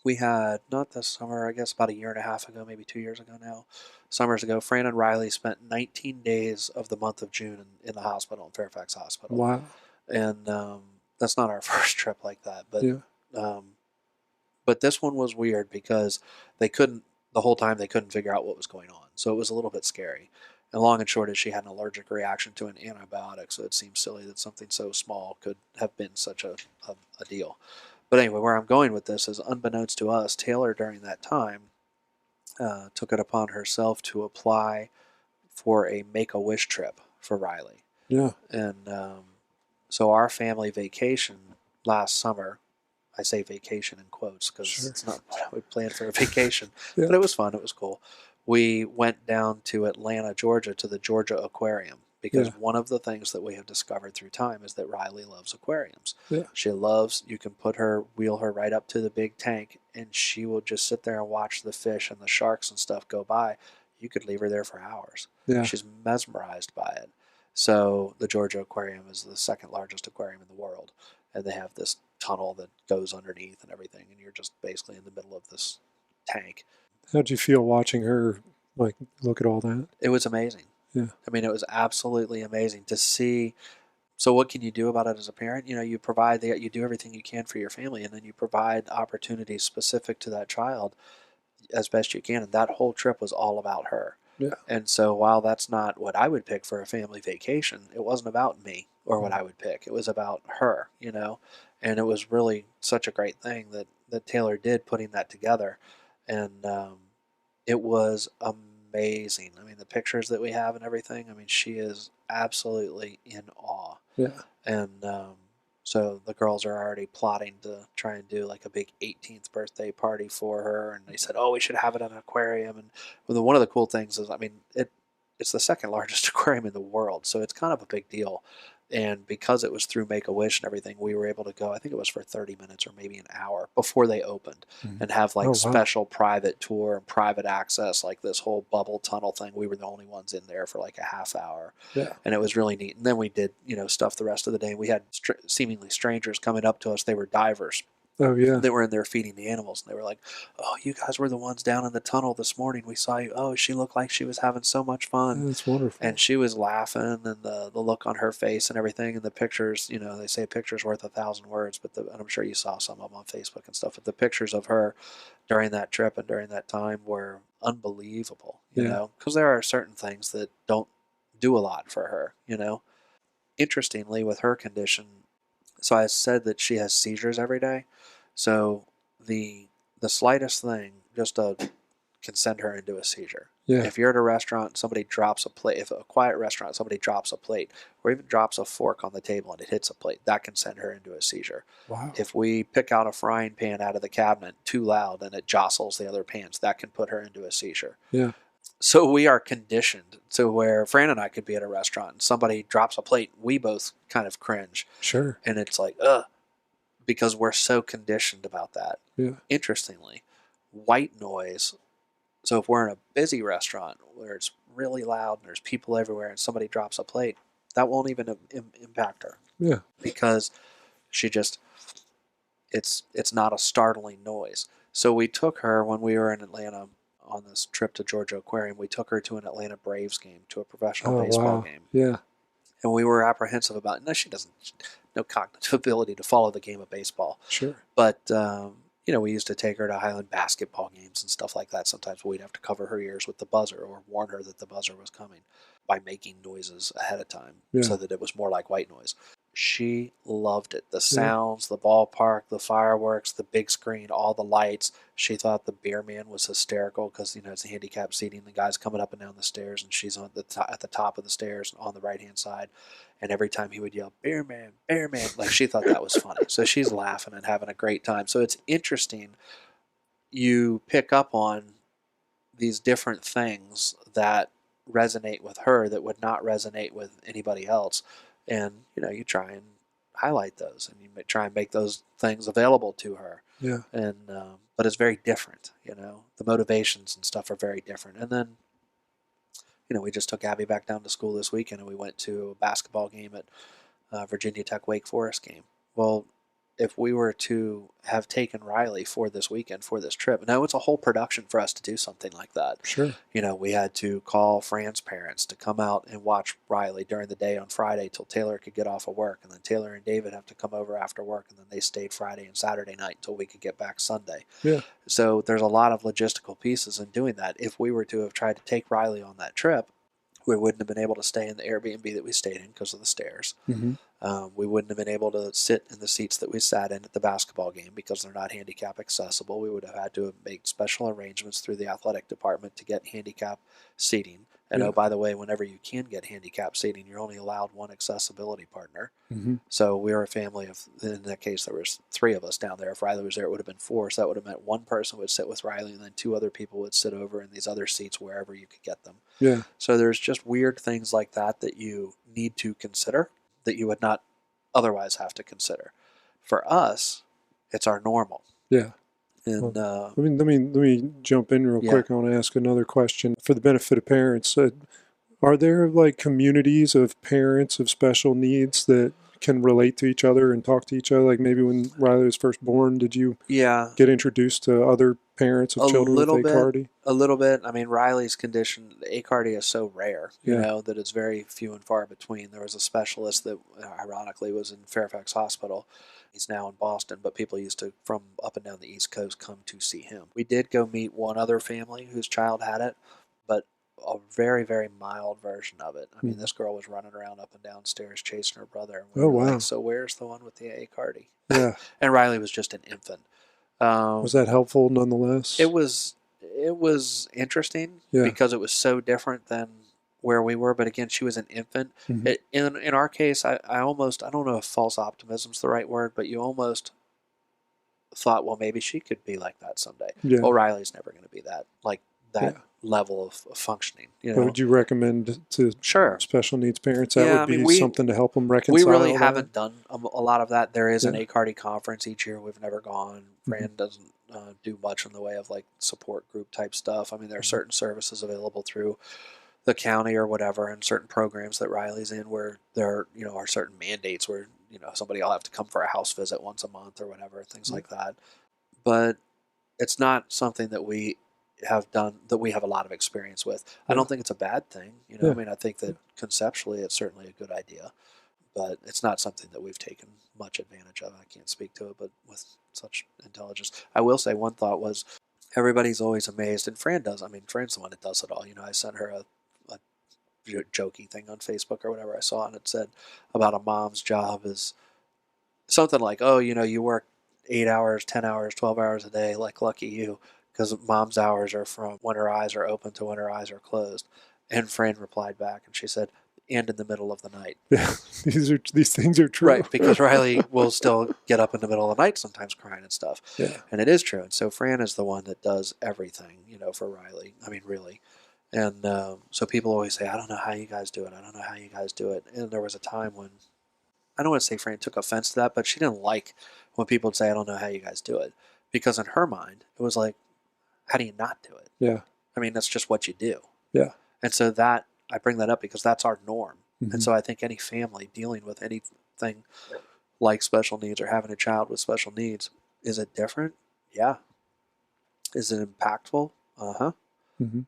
Speaker 7: we had, not this summer, I guess about a year and a half ago, maybe 2 years ago now, summers ago, Fran and Riley spent 19 days of the month of June in the hospital, in Fairfax Hospital.
Speaker 6: Wow.
Speaker 7: And that's not our first trip like that, but
Speaker 6: Yeah.
Speaker 7: but this one was weird because the whole time they couldn't figure out what was going on. So it was a little bit scary. And long and short is she had an allergic reaction to an antibiotic, so it seems silly that something so small could have been such a deal. But anyway, where I'm going with this is, unbeknownst to us, Taylor during that time took it upon herself to apply for a Make-A-Wish trip for Riley.
Speaker 6: Yeah.
Speaker 7: And so our family vacation last summer, I say vacation in quotes because it's not what we planned for a vacation, but it was fun. It was cool. We went down to Atlanta, Georgia, to the Georgia Aquarium, because one of the things that we have discovered through time is that Riley loves aquariums.
Speaker 6: Yeah.
Speaker 7: She loves, you can wheel her right up to the big tank, and she will just sit there and watch the fish and the sharks and stuff go by. You could leave her there for hours.
Speaker 6: Yeah.
Speaker 7: She's mesmerized by it. So the Georgia Aquarium is the second largest aquarium in the world, and they have this tunnel that goes underneath and everything, and you're just basically in the middle of this tank.
Speaker 6: How'd you feel watching her, look at all that?
Speaker 7: It was amazing.
Speaker 6: Yeah.
Speaker 7: I mean, it was absolutely amazing to see. So what can you do about it as a parent? You provide you do everything you can for your family, and then you provide opportunities specific to that child as best you can. And that whole trip was all about her.
Speaker 6: Yeah.
Speaker 7: And so while that's not what I would pick for a family vacation, it wasn't about me or what I would pick. It was about her, and it was really such a great thing that Taylor did, putting that together. And it was amazing. I mean, the pictures that we have and everything, I mean, she is absolutely in awe.
Speaker 6: Yeah.
Speaker 7: And so the girls are already plotting to try and do like a big 18th birthday party for her. And they said, oh, we should have it in an aquarium. And one of the cool things is, I mean, it's the second largest aquarium in the world, so it's kind of a big deal. And because it was through Make-A-Wish and everything, we were able to go, I think it was for 30 minutes or maybe an hour before they opened, and have special private tour and private access, like this whole bubble tunnel thing. We were the only ones in there for like a half hour.
Speaker 6: Yeah.
Speaker 7: And it was really neat. And then we did, stuff the rest of the day. We had seemingly strangers coming up to us. They were divers.
Speaker 6: Oh, yeah.
Speaker 7: They were in there feeding the animals, and they were like, oh, you guys were the ones down in the tunnel this morning. We saw you. Oh, she looked like she was having so much fun.
Speaker 6: That's wonderful.
Speaker 7: And she was laughing, and the look on her face and everything, and the pictures, they say a picture's worth 1,000 words, and I'm sure you saw some of them on Facebook and stuff, but the pictures of her during that trip and during that time were unbelievable, because there are certain things that don't do a lot for her, Interestingly, with her condition, so I said that she has seizures every day. So the slightest thing just can send her into a seizure.
Speaker 6: Yeah.
Speaker 7: If you're at a restaurant, somebody drops a plate. If a quiet restaurant, somebody drops a plate, or even drops a fork on the table and it hits a plate, that can send her into a seizure.
Speaker 6: Wow.
Speaker 7: If we pick out a frying pan out of the cabinet too loud and it jostles the other pans, that can put her into a seizure.
Speaker 6: Yeah.
Speaker 7: So we are conditioned to where Fran and I could be at a restaurant and somebody drops a plate, we both kind of cringe.
Speaker 6: Sure.
Speaker 7: And it's like, ugh, because we're so conditioned about that.
Speaker 6: Yeah.
Speaker 7: Interestingly, white noise. So if we're in a busy restaurant where it's really loud and there's people everywhere and somebody drops a plate, that won't even impact her.
Speaker 6: Yeah.
Speaker 7: Because she just, it's not a startling noise. So we took her when we were in Atlanta on this trip to Georgia Aquarium. We took her to an Atlanta Braves game, to a professional baseball game.
Speaker 6: Yeah.
Speaker 7: And we were apprehensive about it. No, she doesn't, no cognitive ability to follow the game of baseball.
Speaker 6: Sure.
Speaker 7: But, we used to take her to Highland basketball games and stuff like that. Sometimes we'd have to cover her ears with the buzzer or warn her that the buzzer was coming by making noises ahead of time so that it was more like white noise. She loved it. The sounds, the ballpark, the fireworks, the big screen, all the lights. She thought the beer man was hysterical because, it's a handicapped seating. The guy's coming up and down the stairs, and she's at the top of the stairs on the right-hand side. And every time he would yell, "Bear man, bear man," like she thought that was funny. So she's laughing and having a great time. So it's interesting. You pick up on these different things that resonate with her that would not resonate with anybody else. And, you try and highlight those, and you try and make those things available to her.
Speaker 6: Yeah.
Speaker 7: And, but it's very different, the motivations and stuff are very different. And then, we just took Abby back down to school this weekend, and we went to a basketball game at Virginia Tech Wake Forest game. Well, if we were to have taken Riley for this weekend, for this trip, now it's a whole production for us to do something like that.
Speaker 6: Sure.
Speaker 7: We had to call Fran's parents to come out and watch Riley during the day on Friday till Taylor could get off of work. And then Taylor and David have to come over after work, and then they stayed Friday and Saturday night until we could get back Sunday.
Speaker 6: Yeah.
Speaker 7: So there's a lot of logistical pieces in doing that. If we were to have tried to take Riley on that trip, we wouldn't have been able to stay in the Airbnb that we stayed in because of the stairs.
Speaker 6: Mm-hmm.
Speaker 7: We wouldn't have been able to sit in the seats that we sat in at the basketball game because they're not handicap accessible. We would have had to have made special arrangements through the athletic department to get handicap seating. And
Speaker 6: Yeah.
Speaker 7: oh, by the way, whenever you can get handicap seating, you're only allowed one accessibility partner.
Speaker 6: Mm-hmm.
Speaker 7: So we were a family of, in that case, there was 3 of us down there. If Riley was there, it would have been 4. So that would have meant one person would sit with Riley, and then 2 other people would sit over in these other seats wherever you could get them.
Speaker 6: Yeah.
Speaker 7: So there's just weird things like that that you need to consider that you would not otherwise have to consider. For us, it's our normal.
Speaker 6: Yeah.
Speaker 7: And
Speaker 6: Let me jump in real quick. I want to ask another question for the benefit of parents. Are there like communities of parents of special needs that can relate to each other and talk to each other? Like maybe when Riley was first born, did you get introduced to other parents of children with Aicardi?
Speaker 7: A little bit. I mean, Riley's condition, Aicardi, is so rare, that it's very few and far between. There was a specialist that, ironically, was in Fairfax Hospital. He's now in Boston, but people used to, from up and down the East Coast, come to see him. We did go meet one other family whose child had it, but a very, very mild version of it. I mean, this girl was running around up and down stairs chasing her brother. And we were
Speaker 6: wow.
Speaker 7: like, so where's the one with the Aicardi?
Speaker 6: Yeah.
Speaker 7: And Riley was just an infant.
Speaker 6: Was that helpful nonetheless?
Speaker 7: It was interesting because it was so different than where we were. But again, she was an infant.
Speaker 6: Mm-hmm.
Speaker 7: In our case, I don't know if false optimism is the right word, but you almost thought, well, maybe she could be like that someday.
Speaker 6: Yeah.
Speaker 7: Well, Riley's never going to be that, like that level of functioning.
Speaker 6: What would you recommend to special needs parents? That would be something to help them reconcile.
Speaker 7: We really haven't done a lot of that. There is an Aicardi conference each year. We've never gone. Fran doesn't do much in the way of like support group type stuff. I mean, there are certain services available through the county or whatever, and certain programs that Riley's in where there are certain mandates where somebody will have to come for a house visit once a month or whatever, things like that. But it's not something that we have done, that we have a lot of experience with. I don't think it's a bad thing. I mean, I think that conceptually it's certainly a good idea, but it's not something that we've taken much advantage of. I can't speak to it, but with such intelligence. I will say one thought was, everybody's always amazed, and Fran does. I mean, Fran's the one that does it all. I sent her a jokey thing on Facebook or whatever I saw, and it said about a mom's job is something like, oh, you work 8 hours, 10 hours, 12 hours a day, like lucky you, because mom's hours are from when her eyes are open to when her eyes are closed. And Fran replied back, and she said, and in the middle of the night.
Speaker 6: Yeah, these things are true.
Speaker 7: Right, because Riley will still get up in the middle of the night sometimes crying and stuff.
Speaker 6: Yeah.
Speaker 7: And it is true. And so Fran is the one that does everything, for Riley. I mean, really. And so people always say, I don't know how you guys do it. I don't know how you guys do it. And there was a time when, I don't want to say Fran took offense to that, but she didn't like when people would say, I don't know how you guys do it. Because in her mind, it was like, how do you not do it?
Speaker 6: Yeah.
Speaker 7: I mean, that's just what you do.
Speaker 6: Yeah.
Speaker 7: And so I bring that up because that's our norm. Mm-hmm. And so I think any family dealing with anything like special needs or having a child with special needs, is it different? Yeah. Is it impactful? Uh-huh.
Speaker 6: Mm-hmm.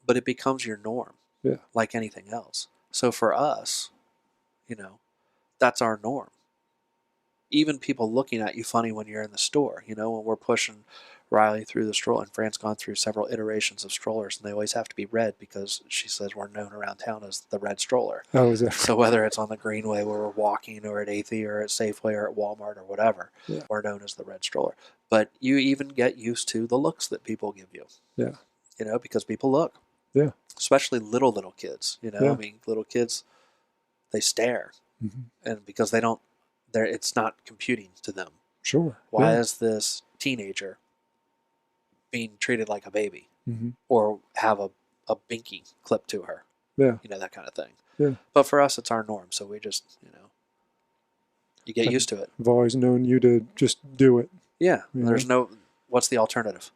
Speaker 7: But it becomes your norm.
Speaker 6: Yeah.
Speaker 7: Like anything else. So for us, that's our norm. Even people looking at you funny when you're in the store, when we're pushing Riley through the stroller, and Fran's gone through several iterations of strollers, and they always have to be red because she says we're known around town as the red stroller.
Speaker 6: Oh, is that?
Speaker 7: So whether it's on the Greenway where we're walking, or at Athey, or at Safeway, or at Walmart, or whatever, we're known as the red stroller. But you even get used to the looks that people give you.
Speaker 6: Yeah.
Speaker 7: Because people look.
Speaker 6: Yeah.
Speaker 7: Especially little kids. I mean, little kids, they stare, and because it's not computing to them.
Speaker 6: Sure.
Speaker 7: Why
Speaker 6: Yeah.
Speaker 7: is this teenager being treated like a baby,
Speaker 6: Mm-hmm.
Speaker 7: or have a binky clipped to her?
Speaker 6: Yeah.
Speaker 7: That kind of thing.
Speaker 6: Yeah.
Speaker 7: But for us, it's our norm, so we just, you get used to it.
Speaker 6: I've always known you to just do it.
Speaker 7: Yeah. There's no. What's the alternative?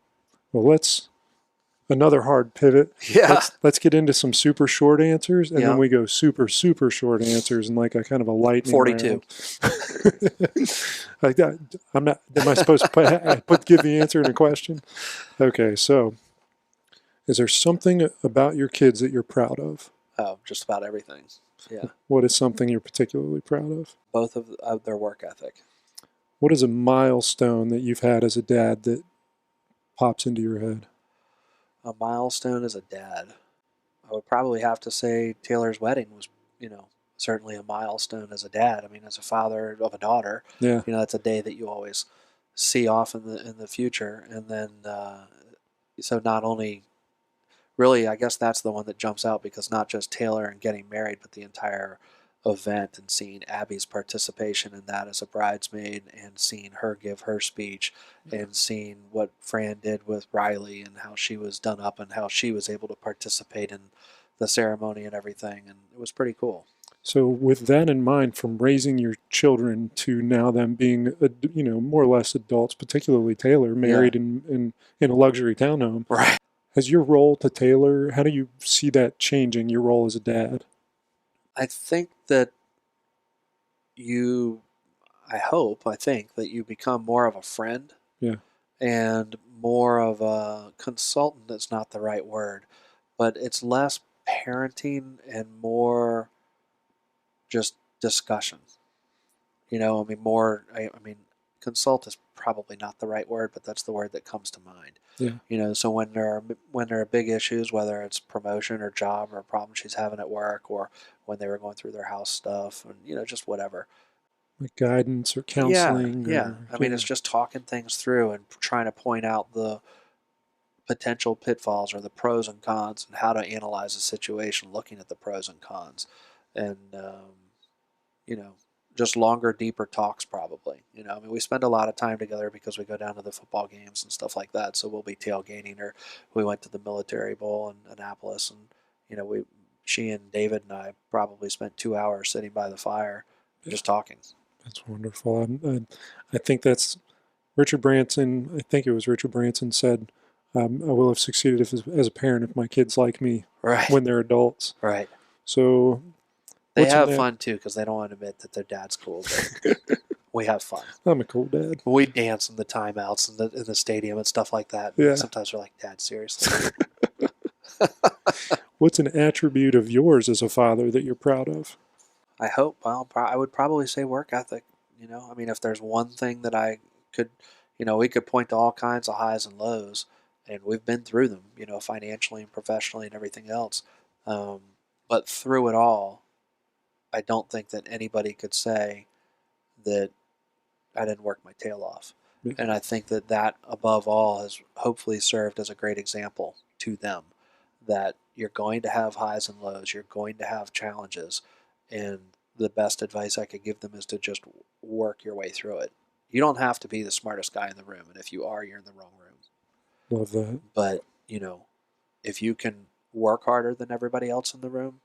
Speaker 6: Well, another hard pivot.
Speaker 7: Yeah.
Speaker 6: Let's get into some super short answers, and
Speaker 7: Yeah.
Speaker 6: then we go super, super short answers, and like a kind of a lightning
Speaker 7: 42.
Speaker 6: round. Like that. I'm not. Am I supposed to give the answer in a question? Okay. So, is there something about your kids that you're proud of?
Speaker 7: Oh, just about everything. Yeah.
Speaker 6: What is something you're particularly proud of?
Speaker 7: Both of their work ethic.
Speaker 6: What is a milestone that you've had as a dad that pops into your head?
Speaker 7: A milestone as a dad. I would probably have to say Taylor's wedding was, certainly a milestone as a dad. I mean, as a father of a daughter,
Speaker 6: Yeah.
Speaker 7: that's a day that you always see off in the future. And then, so not only, really, I guess that's the one that jumps out, because not just Taylor and getting married, but the entire event, and seeing Abby's participation in that as a bridesmaid, and seeing her give her speech, and seeing what Fran did with Riley and how she was done up and how she was able to participate in the ceremony and everything, and it was pretty cool.
Speaker 6: So with that in mind, from raising your children to now them being, more or less adults, particularly Taylor, married in a luxury townhome,
Speaker 7: Right.
Speaker 6: has your role to Taylor, how do you see that changing, your role as a dad?
Speaker 7: I think that I think that you become more of a friend.
Speaker 6: Yeah.
Speaker 7: And more of a consultant. That's not the right word, but it's less parenting and more just discussion. Consult is probably not the right word, but that's the word that comes to mind.
Speaker 6: Yeah.
Speaker 7: So when there are big issues, whether it's promotion or job or a problem she's having at work, or when they were going through their house stuff, and just whatever.
Speaker 6: Like guidance or counseling?
Speaker 7: Yeah. It's just talking things through and trying to point out the potential pitfalls or the pros and cons, and how to analyze a situation, looking at the pros and cons, and just longer, deeper talks probably. We spend a lot of time together because we go down to the football games and stuff like that. So we'll be tailgating, or we went to the Military Bowl in Annapolis, and she and David and I probably spent 2 hours sitting by the fire, just talking.
Speaker 6: That's wonderful. I think that's Richard Branson. I think it was Richard Branson said, "I will have succeeded as a parent if my kids like me when they're adults."
Speaker 7: Right.
Speaker 6: So
Speaker 7: they have fun too, because they don't want to admit that their dad's cool. But we have fun.
Speaker 6: I'm a cool dad.
Speaker 7: We dance in the timeouts in the stadium and stuff like that.
Speaker 6: Yeah.
Speaker 7: Sometimes we're like, "Dad, seriously."
Speaker 6: What's an attribute of yours as a father that you're proud of?
Speaker 7: I would probably say work ethic. If there's one thing that I could, we could point to all kinds of highs and lows, and we've been through them, financially and professionally and everything else. But through it all, I don't think that anybody could say that I didn't work my tail off.
Speaker 6: Yeah.
Speaker 7: And I think that above all has hopefully served as a great example to them, that you're going to have highs and lows, you're going to have challenges, and the best advice I could give them is to just work your way through it. You don't have to be the smartest guy in the room, and if you are, you're in the wrong room.
Speaker 6: Love that.
Speaker 7: But, if you can work harder than everybody else in the room,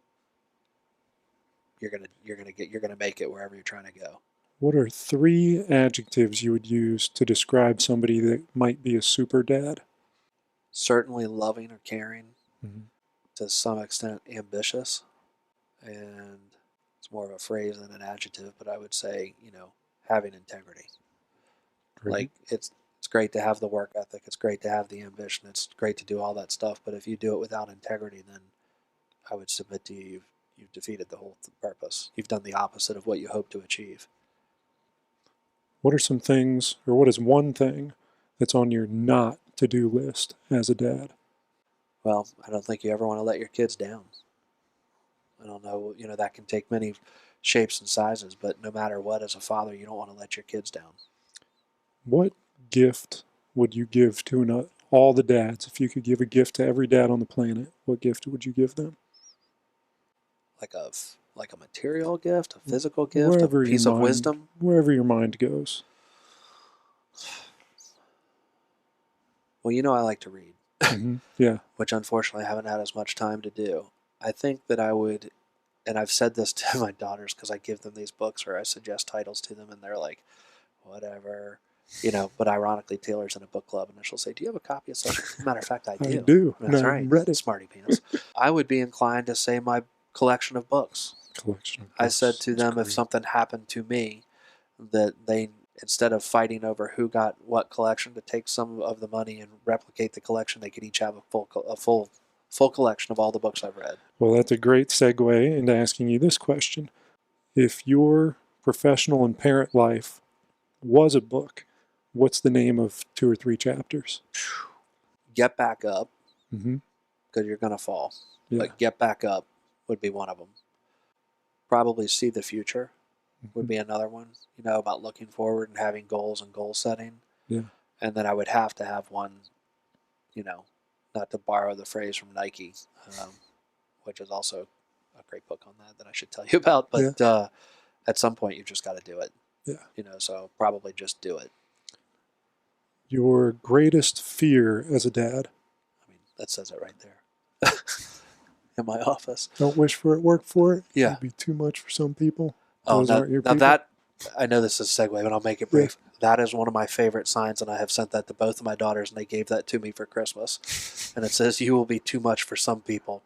Speaker 7: you're gonna make it wherever you're trying to go.
Speaker 6: What are 3 adjectives you would use to describe somebody that might be a super dad?
Speaker 7: Certainly loving or caring,
Speaker 6: Mm-hmm.
Speaker 7: to some extent ambitious, and it's more of a phrase than an adjective, but I would say, having integrity.
Speaker 6: Great.
Speaker 7: Like, it's great to have the work ethic, it's great to have the ambition, it's great to do all that stuff, but if you do it without integrity, then I would submit to you, you've defeated the whole purpose. You've done the opposite of what you hope to achieve.
Speaker 6: What are some things, or what is one thing that's on your not to-do list as a dad?
Speaker 7: Well, I don't think you ever want to let your kids down. I don't know, that can take many shapes and sizes, but no matter what, as a father, you don't want to let your kids down.
Speaker 6: What gift would you give to all the dads? If you could give a gift to every dad on the planet, what gift would you give them?
Speaker 7: Like a Like a material gift, a physical gift, a piece of wisdom?
Speaker 6: Wherever your mind goes.
Speaker 7: Well, you know I like to read,
Speaker 6: Yeah.
Speaker 7: which unfortunately I haven't had as much time to do. I think that I would, and I've said this to my daughters because I give them these books or I suggest titles to them, and they're like, whatever. But ironically, Taylor's in a book club, and she'll say, "Do you have a copy of such?" Matter of fact, I do.
Speaker 6: I do.
Speaker 7: That's
Speaker 6: and I
Speaker 7: right.
Speaker 6: read it.
Speaker 7: Smarty pants. I would be inclined to say my collection of books. I said to them, if something happened to me, that they, instead of fighting over who got what collection, to take some of the money and replicate the collection, they could each have a full collection of all the books I've read.
Speaker 6: Well, that's a great segue into asking you this question. If your professional and parent life was a book, what's the name of 2 or 3 chapters?
Speaker 7: Get Back Up,
Speaker 6: Mm-hmm.
Speaker 7: because you're going to fall.
Speaker 6: Yeah.
Speaker 7: But Get Back Up would be one of them. Probably See the Future would be another one, about looking forward and having goals and goal setting.
Speaker 6: Yeah.
Speaker 7: And then I would have to have one, not to borrow the phrase from Nike, which is also a great book on that I should tell you about. But at some point, you've just got to do it.
Speaker 6: Yeah.
Speaker 7: So probably just do it.
Speaker 6: Your greatest fear as a dad?
Speaker 7: I mean, that says it right there. In my office.
Speaker 6: Don't wish for it, work for it?
Speaker 7: Yeah.
Speaker 6: It'd be too much for some people.
Speaker 7: Those
Speaker 6: aren't your people.
Speaker 7: That, I know this is a segue, but I'll make it brief. Yeah. That is one of my favorite signs, and I have sent that to both of my daughters, and they gave that to me for Christmas. And it says, "You will be too much for some people.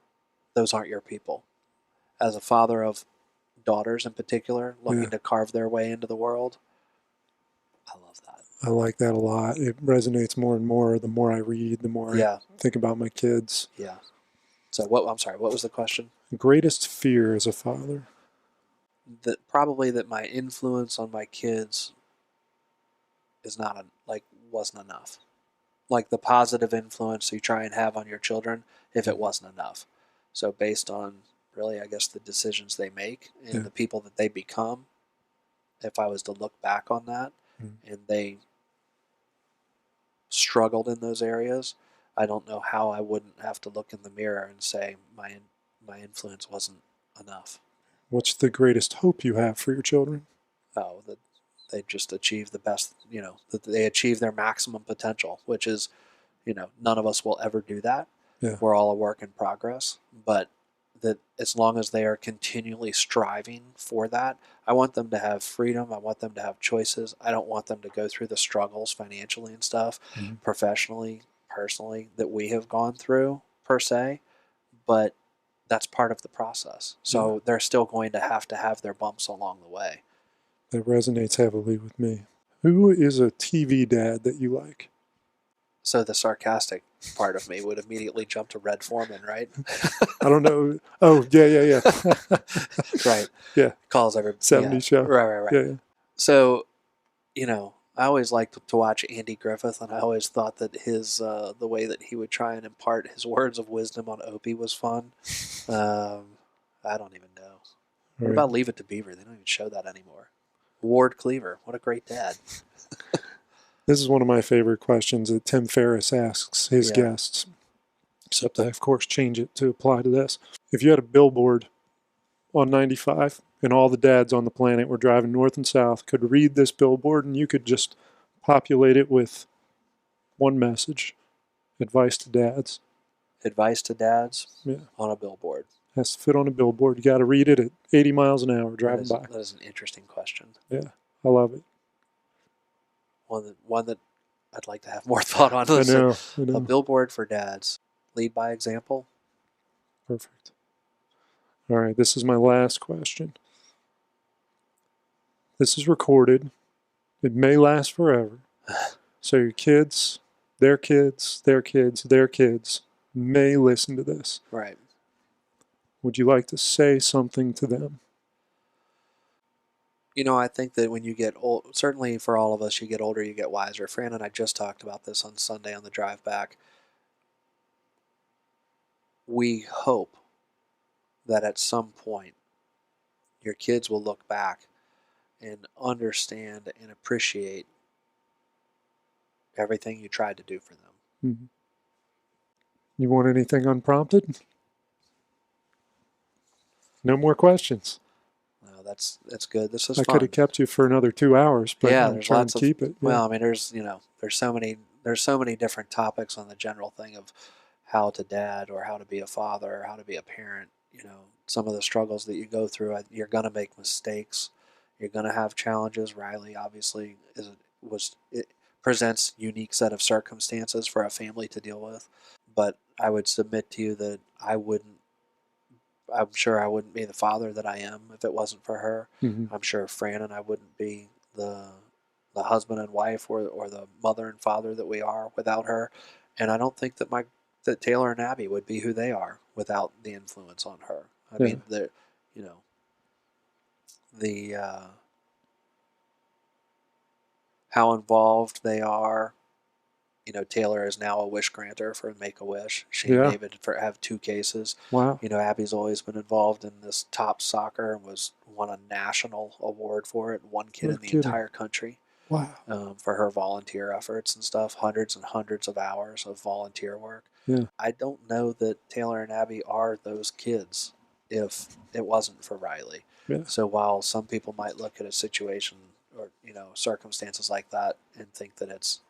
Speaker 7: Those aren't your people." As a father of daughters in particular, looking to carve their way into the world, I love that.
Speaker 6: I like that a lot. It resonates more and more the more I read, the more I think about my kids.
Speaker 7: Yeah. So what was the question?
Speaker 6: Greatest fear as a father?
Speaker 7: Probably that my influence on my kids is wasn't enough. Like the positive influence you try and have on your children, if it wasn't enough. So based on really, I guess, the decisions they make and the people that they become, if I was to look back on that and they struggled in those areas, I don't know how I wouldn't have to look in the mirror and say my influence wasn't enough.
Speaker 6: What's the greatest hope you have for your children?
Speaker 7: Oh, that they just achieve the best, that they achieve their maximum potential, which is, none of us will ever do that.
Speaker 6: Yeah.
Speaker 7: We're all a work in progress, but that as long as they are continually striving for that, I want them to have freedom. I want them to have choices. I don't want them to go through the struggles financially and stuff, professionally, personally, that we have gone through per se, but that's part of the process. So they're still going to have their bumps along the way.
Speaker 6: That resonates heavily with me. Who is a TV dad that you like?
Speaker 7: So the sarcastic part of me would immediately jump to Red Foreman, right?
Speaker 6: I don't know. Oh, yeah.
Speaker 7: Right.
Speaker 6: Yeah.
Speaker 7: Calls every
Speaker 6: 70s show.
Speaker 7: Right.
Speaker 6: Yeah.
Speaker 7: So, I always liked to watch Andy Griffith, and I always thought that his the way that he would try and impart his words of wisdom on Opie was fun. I don't even know. What about Leave It to Beaver? They don't even show that anymore. Ward Cleaver, what a great dad.
Speaker 6: This is one of my favorite questions that Tim Ferriss asks his guests, except I, of course, change it to apply to this. If you had a billboard on 95 and all the dads on the planet were driving north and south, could read this billboard and you could just populate it with one message, advice to dads.
Speaker 7: Advice to dads on a billboard.
Speaker 6: Has to fit on a billboard. You got to read it at 80 miles an hour driving by.
Speaker 7: That is an interesting question.
Speaker 6: Yeah, I love it.
Speaker 7: One that I'd like to have more thought on.
Speaker 6: I know.
Speaker 7: A billboard for dads. Lead by example.
Speaker 6: Perfect. All right, this is my last question. This is recorded. It may last forever. So your kids, their kids, their kids, their kids may listen to this.
Speaker 7: Right.
Speaker 6: Would you like to say something to them?
Speaker 7: I think that when you get old, certainly for all of us, you get older, you get wiser. Fran and I just talked about this on Sunday on the drive back. We hope that at some point your kids will look back and understand and appreciate everything you tried to do for them.
Speaker 6: Mm-hmm. You want anything unprompted? No more questions.
Speaker 7: No, that's good. This is
Speaker 6: I
Speaker 7: fun.
Speaker 6: could have kept you for another 2 hours, but
Speaker 7: Yeah,
Speaker 6: I'm
Speaker 7: there's
Speaker 6: trying
Speaker 7: lots
Speaker 6: to
Speaker 7: of
Speaker 6: keep it. Yeah.
Speaker 7: well, I mean, there's so many different topics on the general thing of how to dad or how to be a father or how to be a parent. Some of the struggles that you go through. You're gonna make mistakes. You're gonna have challenges. Riley obviously it presents unique set of circumstances for a family to deal with. But I would submit to you that I'm sure I wouldn't be the father that I am if it wasn't for her.
Speaker 6: Mhm.
Speaker 7: I'm sure Fran and I wouldn't be the husband and wife or the mother and father that we are without her. And I don't think that Taylor and Abby would be who they are without the influence on her. I mean, you know, the how involved they are. Taylor is now a wish granter for Make-A-Wish. She and
Speaker 6: Yeah.
Speaker 7: David have 2 cases.
Speaker 6: Wow.
Speaker 7: Abby's always been involved in this top soccer and won a national award for it. One kid
Speaker 6: No
Speaker 7: in the
Speaker 6: kidding.
Speaker 7: entire country
Speaker 6: Wow.
Speaker 7: for her volunteer efforts and stuff. Hundreds and hundreds of hours of volunteer work.
Speaker 6: Yeah.
Speaker 7: I don't know that Taylor and Abby are those kids if it wasn't for Riley.
Speaker 6: Yeah.
Speaker 7: So while some people might look at a situation or circumstances like that and think that it's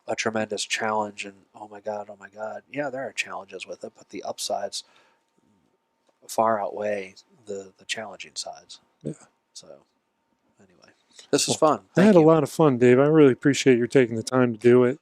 Speaker 7: a tremendous challenge and oh my god, yeah, there are challenges with it, but the upsides far outweigh the challenging sides.
Speaker 6: Yeah.
Speaker 7: So anyway, this is fun.
Speaker 6: I had
Speaker 7: Thank
Speaker 6: a
Speaker 7: you.
Speaker 6: lot of fun, Dave. I really appreciate your taking the time to do it.